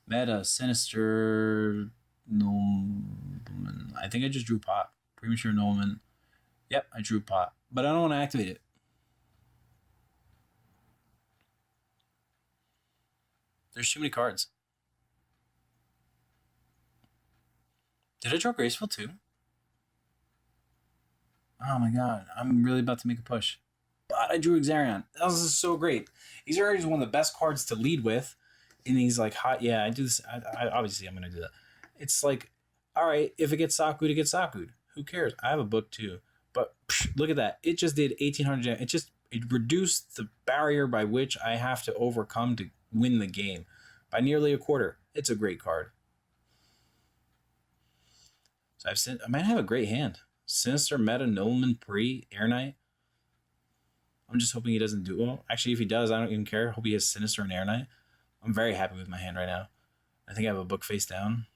Meta, Sinister Nobleman. I think I just drew pot. Premature Nobleman. Yep, I drew pot. But I don't want to activate it. There's too many cards. Did I draw Graceful too? Oh my God, I'm really about to make a push. but I drew Exarion. That was so great. Exarion is one of the best cards to lead with. And he's like, hot, yeah, I do this. I obviously, I'm going to do that. It's like, all right, if it gets Saku'd, it gets Saku'd. Who cares? I have a book too. But look at that. It just did 1,800. It reduced the barrier by which I have to overcome to win the game by nearly a quarter. It's a great card. So I might have a great hand. Sinister, Meta, Nobleman, Pre, Air Knight. I'm just hoping he doesn't do well. Actually, if he does, I don't even care. I hope he has Sinister and Air Knight. I'm very happy with my hand right now. I think I have a book face down.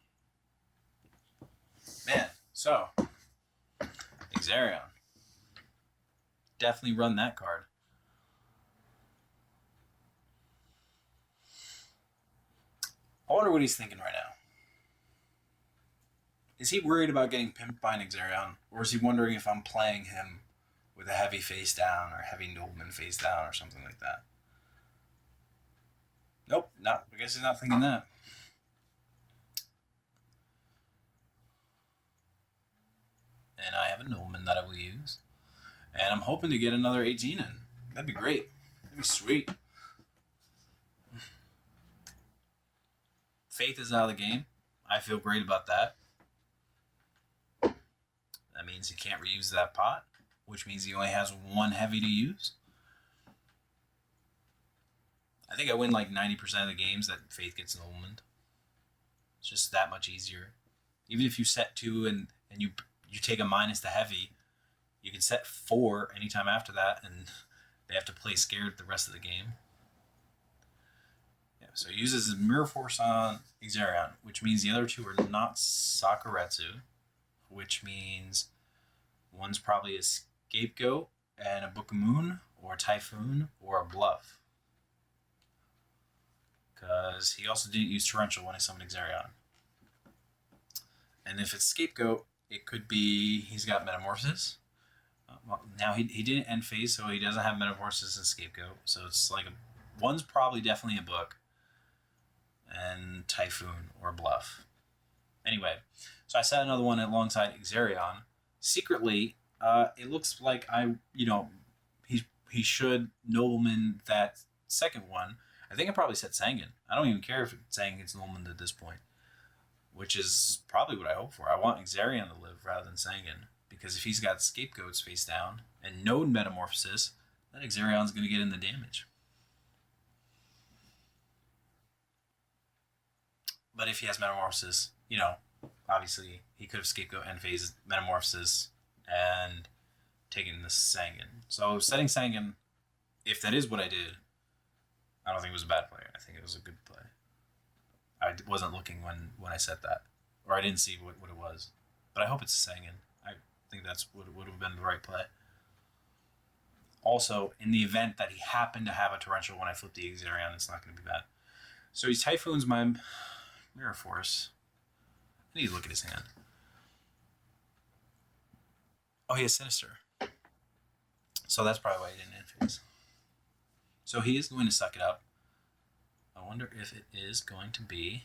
Man, so Exarion. Definitely run that card. I wonder what he's thinking right now. Is he worried about getting pimped by an Exarion? Or is he wondering if I'm playing him with a heavy face down or heavy nobleman face down or something like that? Nope, not. I guess he's not thinking that. And I have a nobleman that I will use. And I'm hoping to get another 18 in. That'd be great. That'd be sweet. Faith is out of the game. I feel great about that. That means he can't reuse that pot, which means he only has one heavy to use. I think I win like 90% of the games that Faith gets nobleman. It's just that much easier. Even if you set 2 and you take a minus to heavy, you can set 4 anytime after that, and they have to play scared the rest of the game. Yeah, so he uses his Mirror Force on Exarion, which means the other 2 are not Sakuretsu, which means one's probably a Scapegoat and a Book of Moon, or a Typhoon, or a Bluff. Because he also didn't use Torrential when I summoned Exarion. And if it's Scapegoat, it could be he's got Metamorphosis. Well, now he didn't end phase, so he doesn't have Metamorphosis and Scapegoat. So it's like one's probably definitely a book, and Typhoon or Bluff. Anyway, so I set another one alongside Exarion. Secretly, it looks like he should nobleman that second one. I think I probably set Sangan. I don't even care if Sangan gets nobleman at this point, which is probably what I hope for. I want Exarion to live rather than Sangan, because if he's got Scapegoats face down and no Metamorphosis, then Exarion's going to get in the damage. But if he has Metamorphosis, obviously he could have Scapegoat and phase Metamorphosis and taken the Sangan. So setting Sangan, if that is what I did, I don't think it was a bad play. I think it was a good play. I wasn't looking when I set that, or I didn't see what it was. But I hope it's a Sangan. I think that's what would have been the right play. Also, in the event that he happened to have a Torrential when I flipped the Exarion, it's not going to be bad. So he Typhoons my Mirror Force. I need to look at his hand. Oh, he has Sinister. So that's probably why he didn't infuse. So he is going to suck it up. I wonder if it is going to be...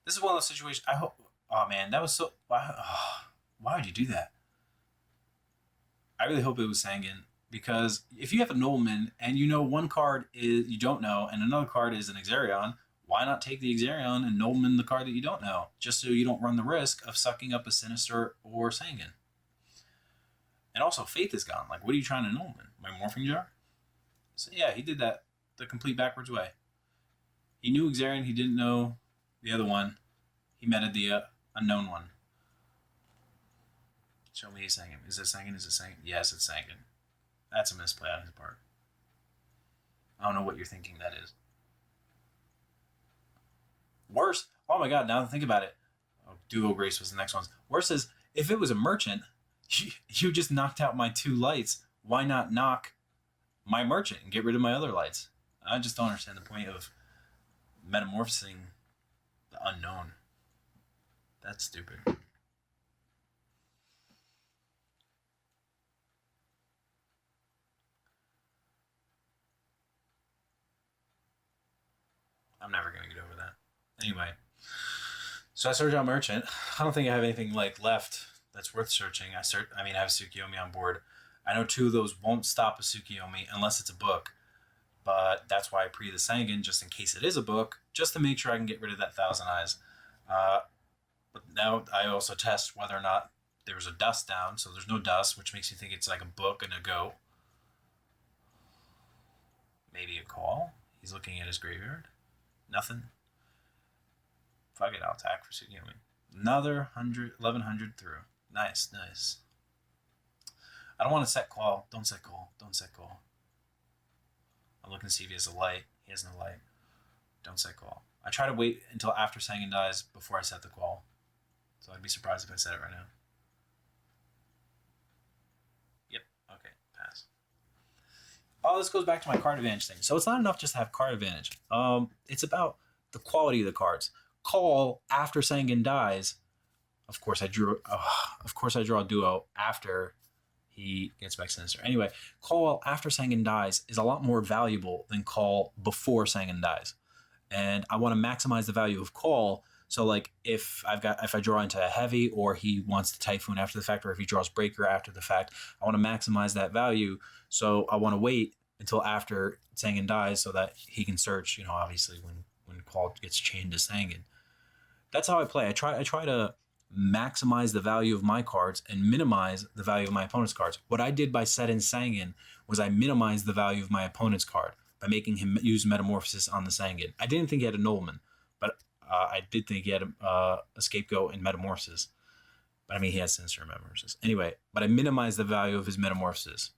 This is one of those situations... I hope... Oh, man, that was so... Why would you do that? I really hope it was Sangan, because if you have a nobleman and one card is you don't know and another card is an Exarion, why not take the Exarion and nobleman the card that you don't know, just so you don't run the risk of sucking up a Sinister or Sangan? And also, Faith is gone. Like, what are you trying to nobleman? My Morphing Jar? So yeah, he did that the complete backwards way. He knew Exarion, he didn't know the other one. He meted the unknown one. Show me a Sangan. Is it Sangan? Is it Sangan? Yes, it's Sangan. That's a misplay on his part. I don't know what you're thinking that is. Worse, oh my god, now that I think about it. Oh, Duo Grace was the next one. Worse is, if it was a merchant, you just knocked out my 2 lights. Why not knock my merchant and get rid of my other lights? I just don't understand the point of metamorphosing the unknown. That's stupid. I'm never going to get over that. Anyway, so I searched out merchant. I don't think I have anything left that's worth searching. I mean, I have Tsukiyomi on board. I know 2 of those won't stop a Tsukiyomi unless it's a book, but that's why I pre the Sangen, just in case it is a book, just to make sure I can get rid of that Thousand Eyes. But now I also test whether or not there's a dust down, so there's no dust, which makes me think it's like a book and a go. Maybe a call. He's looking at his graveyard. Nothing. Fuck it, I'll attack for Tsukiyomi. Another 1100 through. Nice. I don't want to set call. Don't set call. I'm looking to see if he has a light. He has no light. Don't set call. I try to wait until after Sangen dies before I set the call. So I'd be surprised if I set it right now. Yep. Okay. Pass. Oh, this goes back to my card advantage thing. So it's not enough just to have card advantage. It's about the quality of the cards. Call after Sangen dies. Of course, I draw a duo after he gets back Sinister. Anyway, call after Sangen dies is a lot more valuable than call before Sangen dies, and I want to maximize the value of call. So, like, if I draw into a heavy, or he wants to Typhoon after the fact, or if he draws Breaker after the fact, I want to maximize that value. So I want to wait until after Sangen dies so that he can search. You know, obviously when call gets chained to Sangen. That's how I play. I try to maximize the value of my cards and minimize the value of my opponent's cards. What I did by setting Sangen was I minimized the value of my opponent's card by making him use Metamorphosis on the Sangen. I didn't think he had a Nolman, but I did think he had a Scapegoat and Metamorphosis. But I mean, he has Sinister Metamorphosis. Anyway, but I minimized the value of his Metamorphosis.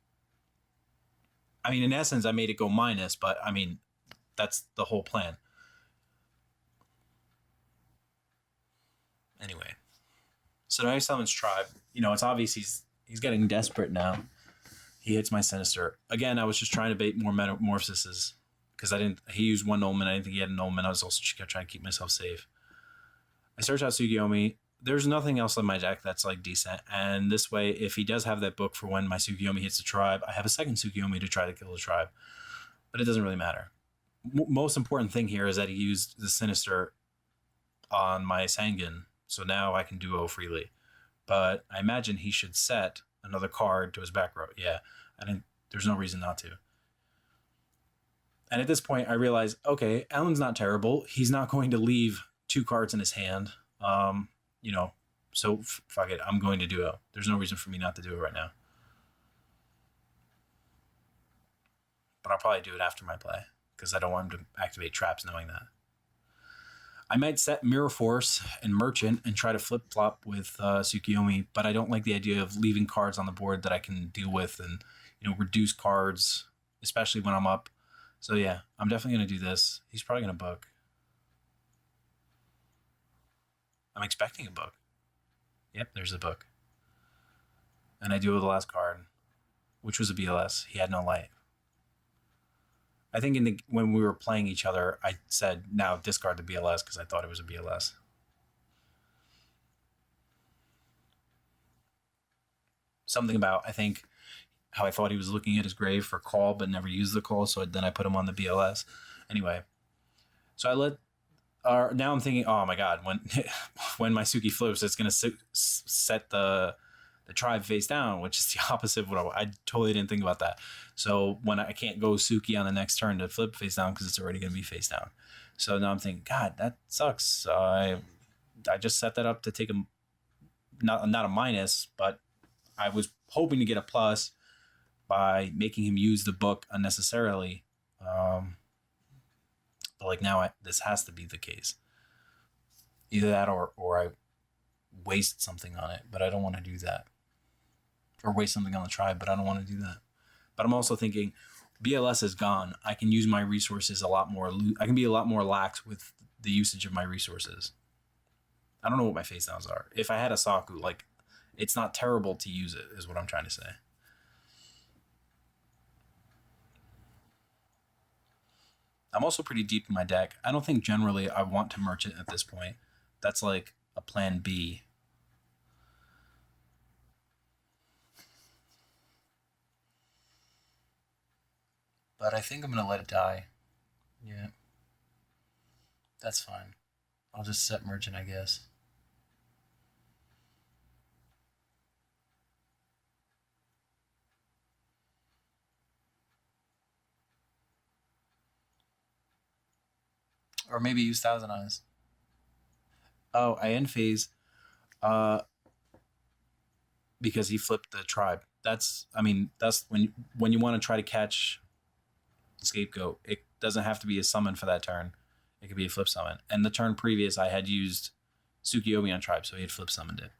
I mean, in essence, I made it go minus, but I mean, that's the whole plan. Anyway, so now he summons Tribe. You know, it's obvious he's getting desperate now. He hits my Sinister. Again, I was just trying to bait more Metamorphoses because he used one Nolman. I didn't think he had a Nolman. I was also trying to keep myself safe. I search out Tsukiyomi. There's nothing else in my deck that's like decent. And this way, if he does have that book for when my Tsukiyomi hits the Tribe, I have a second Tsukiyomi to try to kill the Tribe. But it doesn't really matter. Most important thing here is that he used the Sinister on my Sangen. So now I can duo freely. But I imagine he should set another card to his back row. Yeah, there's no reason not to. And at this point, I realize, okay, Alan's not terrible. He's not going to leave 2 cards in his hand. You know, so fuck it. I'm going to duo. There's no reason for me not to do it right now. But I'll probably do it after my play because I don't want him to activate traps knowing that. I might set Mirror Force and Merchant and try to flip-flop with Tsukiyomi, but I don't like the idea of leaving cards on the board that I can deal with and, you know, reduce cards, especially when I'm up. So yeah, I'm definitely going to do this. He's probably going to book. I'm expecting a book. Yep, there's a book. And I do it with the last card, which was a BLS. He had no light. I think when we were playing each other, I said, now discard the BLS because I thought it was a BLS. Something about, I think, how I thought he was looking at his grave for call but never used the call, so then I put him on the BLS. Anyway, so now I'm thinking, oh my god, when my Suki flips, it's going to set the Tribe face down, which is the opposite of what I totally didn't think about that. So when I can't go Suki on the next turn to flip face down because it's already going to be face down. So now I'm thinking, God, that sucks. I just set that up to take not a minus, but I was hoping to get a plus by making him use the book unnecessarily. But like now, this has to be the case. Either that or I waste something on it, but I don't want to do that. Or waste something on the Tribe, but I don't want to do that. But I'm also thinking, BLS is gone. I can use my resources a lot more. I can be a lot more lax with the usage of my resources. I don't know what my face downs are. If I had a Saku, like, it's not terrible to use it, is what I'm trying to say. I'm also pretty deep in my deck. I don't think generally I want to merchant at this point. That's like a plan B. But I think I'm going to let it die. Yeah. That's fine. I'll just set merchant, I guess. or maybe use Thousand Eyes. Oh, I end phase because he flipped the tribe. That's when you want to try to catch the scapegoat. It doesn't have to be a summon for that turn. It could be a flip summon. And the turn previous, I had used Tsukiyomi on tribe, so he had flip summoned it.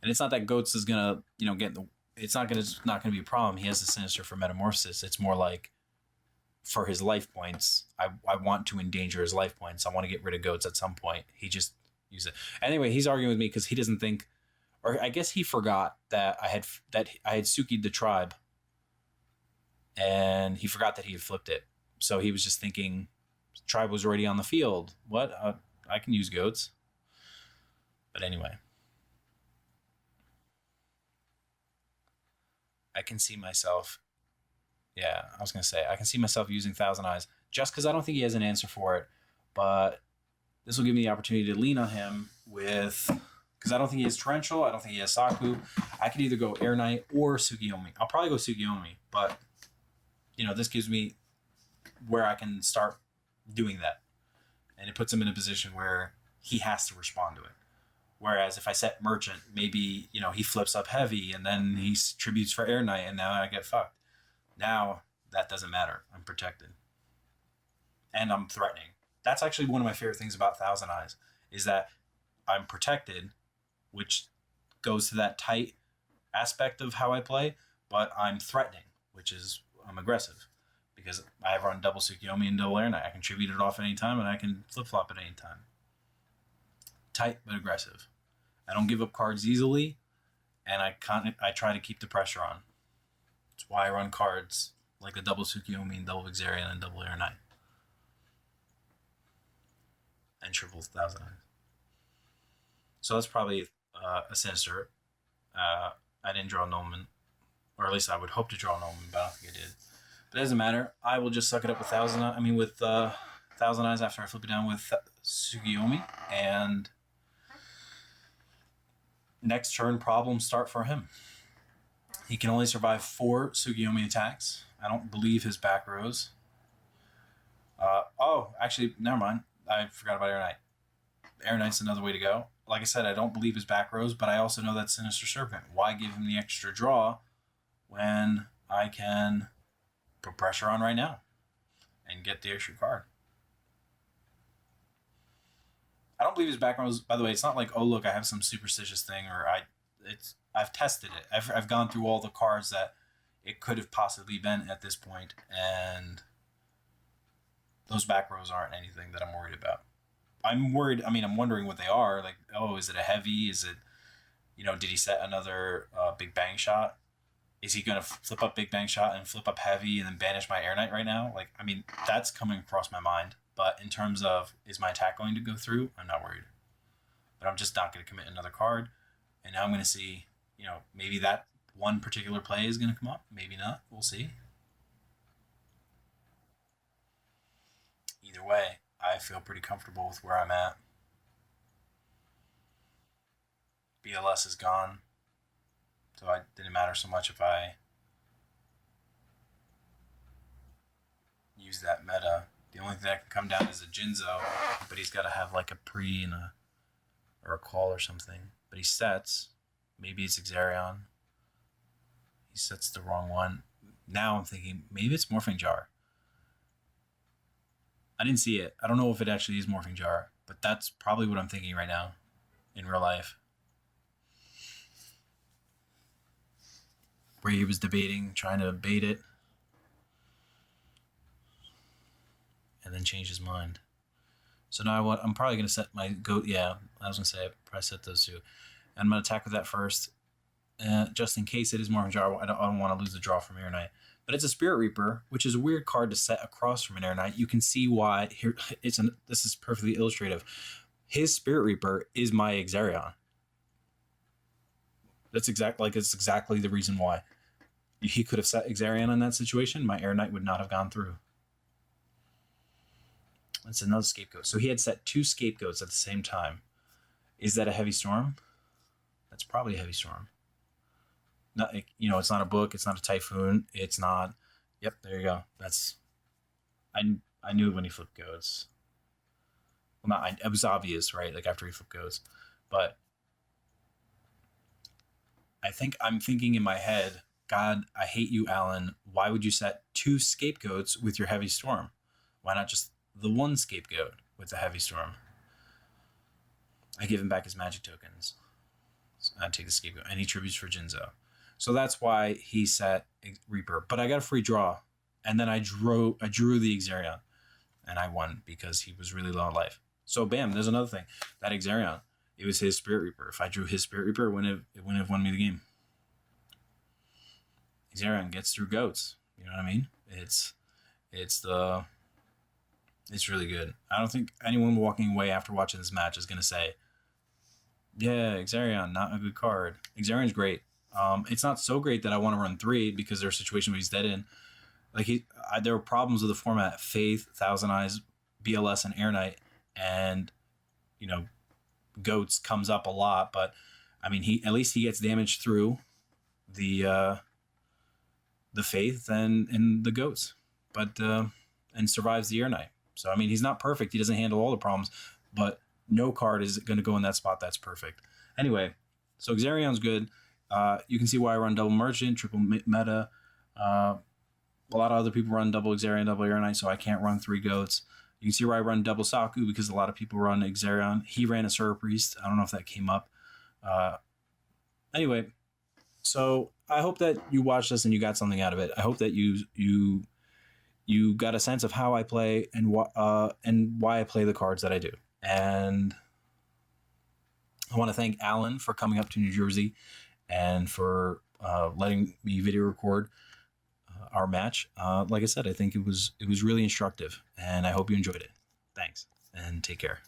And it's not that Goats is gonna, get in the. It's not gonna be a problem. He has a Sinister for Metamorphosis. It's more like for his life points. I want to endanger his life points. I want to get rid of Goats at some point. He just used it anyway. He's arguing with me because he doesn't think, or I guess he forgot that I had Suki'd the tribe, and he forgot that he had flipped it. So he was just thinking, tribe was already on the field. What? I can use Goats. But anyway. I can see myself. Yeah, I was going to say, I can see myself using Thousand Eyes just because I don't think he has an answer for it. But this will give me the opportunity to lean on him with, because I don't think he has Torrential. I don't think he has Saku. I could either go Air Knight or Tsukiyomi. I'll probably go Tsukiyomi, but, this gives me where I can start doing that. And it puts him in a position where he has to respond to it. Whereas if I set Merchant, maybe, he flips up heavy and then he tributes for Air Knight and now I get fucked. Now that doesn't matter. I'm protected. And I'm threatening. That's actually one of my favorite things about Thousand Eyes is that I'm protected, which goes to that tight aspect of how I play, but I'm threatening, which is I'm aggressive because I run double Tsukiyomi and double Air Knight. I can tribute it off at any time and I can flip-flop at any time. Tight but aggressive. I don't give up cards easily, and I try to keep the pressure on. That's why I run cards like the double Tsukiyomi and double Vixarian and double Air Knight. And triple Thousand Eyes. So that's probably a Sinister. I didn't draw Nolman, or at least I would hope to draw Nolman, but I don't think I did. But it doesn't matter. I will just suck it up with Thousand Eyes after I flip it down with Tsukiyomi, and next turn problems start for him. He can only survive 4 Tsukiyomi attacks. I don't believe his back rows. Actually, never mind. I forgot about Air Knight. Air Knight's another way to go. Like I said, I don't believe his back rows, but I also know that's Sinister Serpent. Why give him the extra draw when I can put pressure on right now and get the extra card? I don't believe his back rows. By the way, it's not like, oh look, I have some superstitious thing, or I've tested it. I've gone through all the cards that it could have possibly been at this point, and those back rows aren't anything that I'm worried about. I'm wondering what they are. Like, oh, is it a heavy? Is it, did he set another Big Bang Shot? Is he going to flip up Big Bang Shot and flip up heavy and then banish my Air Knight right now? Like, that's coming across my mind. But in terms of, is my attack going to go through? I'm not worried. But I'm just not going to commit another card. And now I'm going to see, maybe that one particular play is going to come up. Maybe not. We'll see. Either way, I feel pretty comfortable with where I'm at. BLS is gone. So it didn't matter so much if I use that meta. The only thing that can come down is a Jinzo, but he's got to have like a pre and or a call or something. But he sets. Maybe it's Exarion. He sets the wrong one. Now I'm thinking maybe it's Morphing Jar. I didn't see it. I don't know if it actually is Morphing Jar, but that's probably what I'm thinking right now in real life. Where he was debating, trying to bait it, and then change his mind. So now I'm probably going to set my goat. Yeah, I was going to say I'd probably set those two. And I'm going to attack with that first, just in case it is Morphing Jar. I don't want to lose the draw from Air Knight. But it's a Spirit Reaper, which is a weird card to set across from an Air Knight. You can see why here. This is perfectly illustrative. His Spirit Reaper is my Exarion. It's exactly the reason why. He could have set Exarion in that situation. My Air Knight would not have gone through. That's another scapegoat. So he had set 2 scapegoats at the same time. Is that a heavy storm? That's probably a heavy storm. Not, it's not a book. It's not a typhoon. It's not. Yep, there you go. I knew it when he flipped goats. Well, it was obvious, right? Like after he flipped goats. But I think I'm thinking in my head, God, I hate you, Alan. Why would you set 2 scapegoats with your heavy storm? Why not just the 1 scapegoat with the heavy storm? I give him back his magic tokens. So I take the scapegoat, and he tributes for Jinzo. So that's why he set Reaper. But I got a free draw, and then I drew the Exarion, and I won because he was really low on life. So bam, there's another thing. That Exarion, it was his Spirit Reaper. If I drew his Spirit Reaper, it wouldn't have won me the game. Exarion gets through goats. You know what I mean? It's really good. I don't think anyone walking away after watching this match is going to say, yeah, Exarion, not a good card. Exarion's great. It's not so great that I want to run 3 because there's a situation where he's dead in. Like there were problems with the format: Faith, Thousand Eyes, BLS, and Air Knight, and Goats comes up a lot. But I mean, he gets damage through the Faith and the Goats, but and survives the Air Knight. So I mean, he's not perfect. He doesn't handle all the problems, but no card is going to go in that spot that's perfect. Anyway, so Exarion's good. You can see why I run double Merchant, triple meta. A lot of other people run double Exarion, double Air Knight, so I can't run 3 goats. You can see where I run double Saku because a lot of people run Exarion. He ran a Server Priest. I don't know if that came up. Anyway, so I hope that you watched this and you got something out of it. I hope that you got a sense of how I play and why I play the cards that I do. And I want to thank Alan for coming up to New Jersey and for letting me video record our match. Like I said, I think it was really instructive, and I hope you enjoyed it. Thanks, and take care.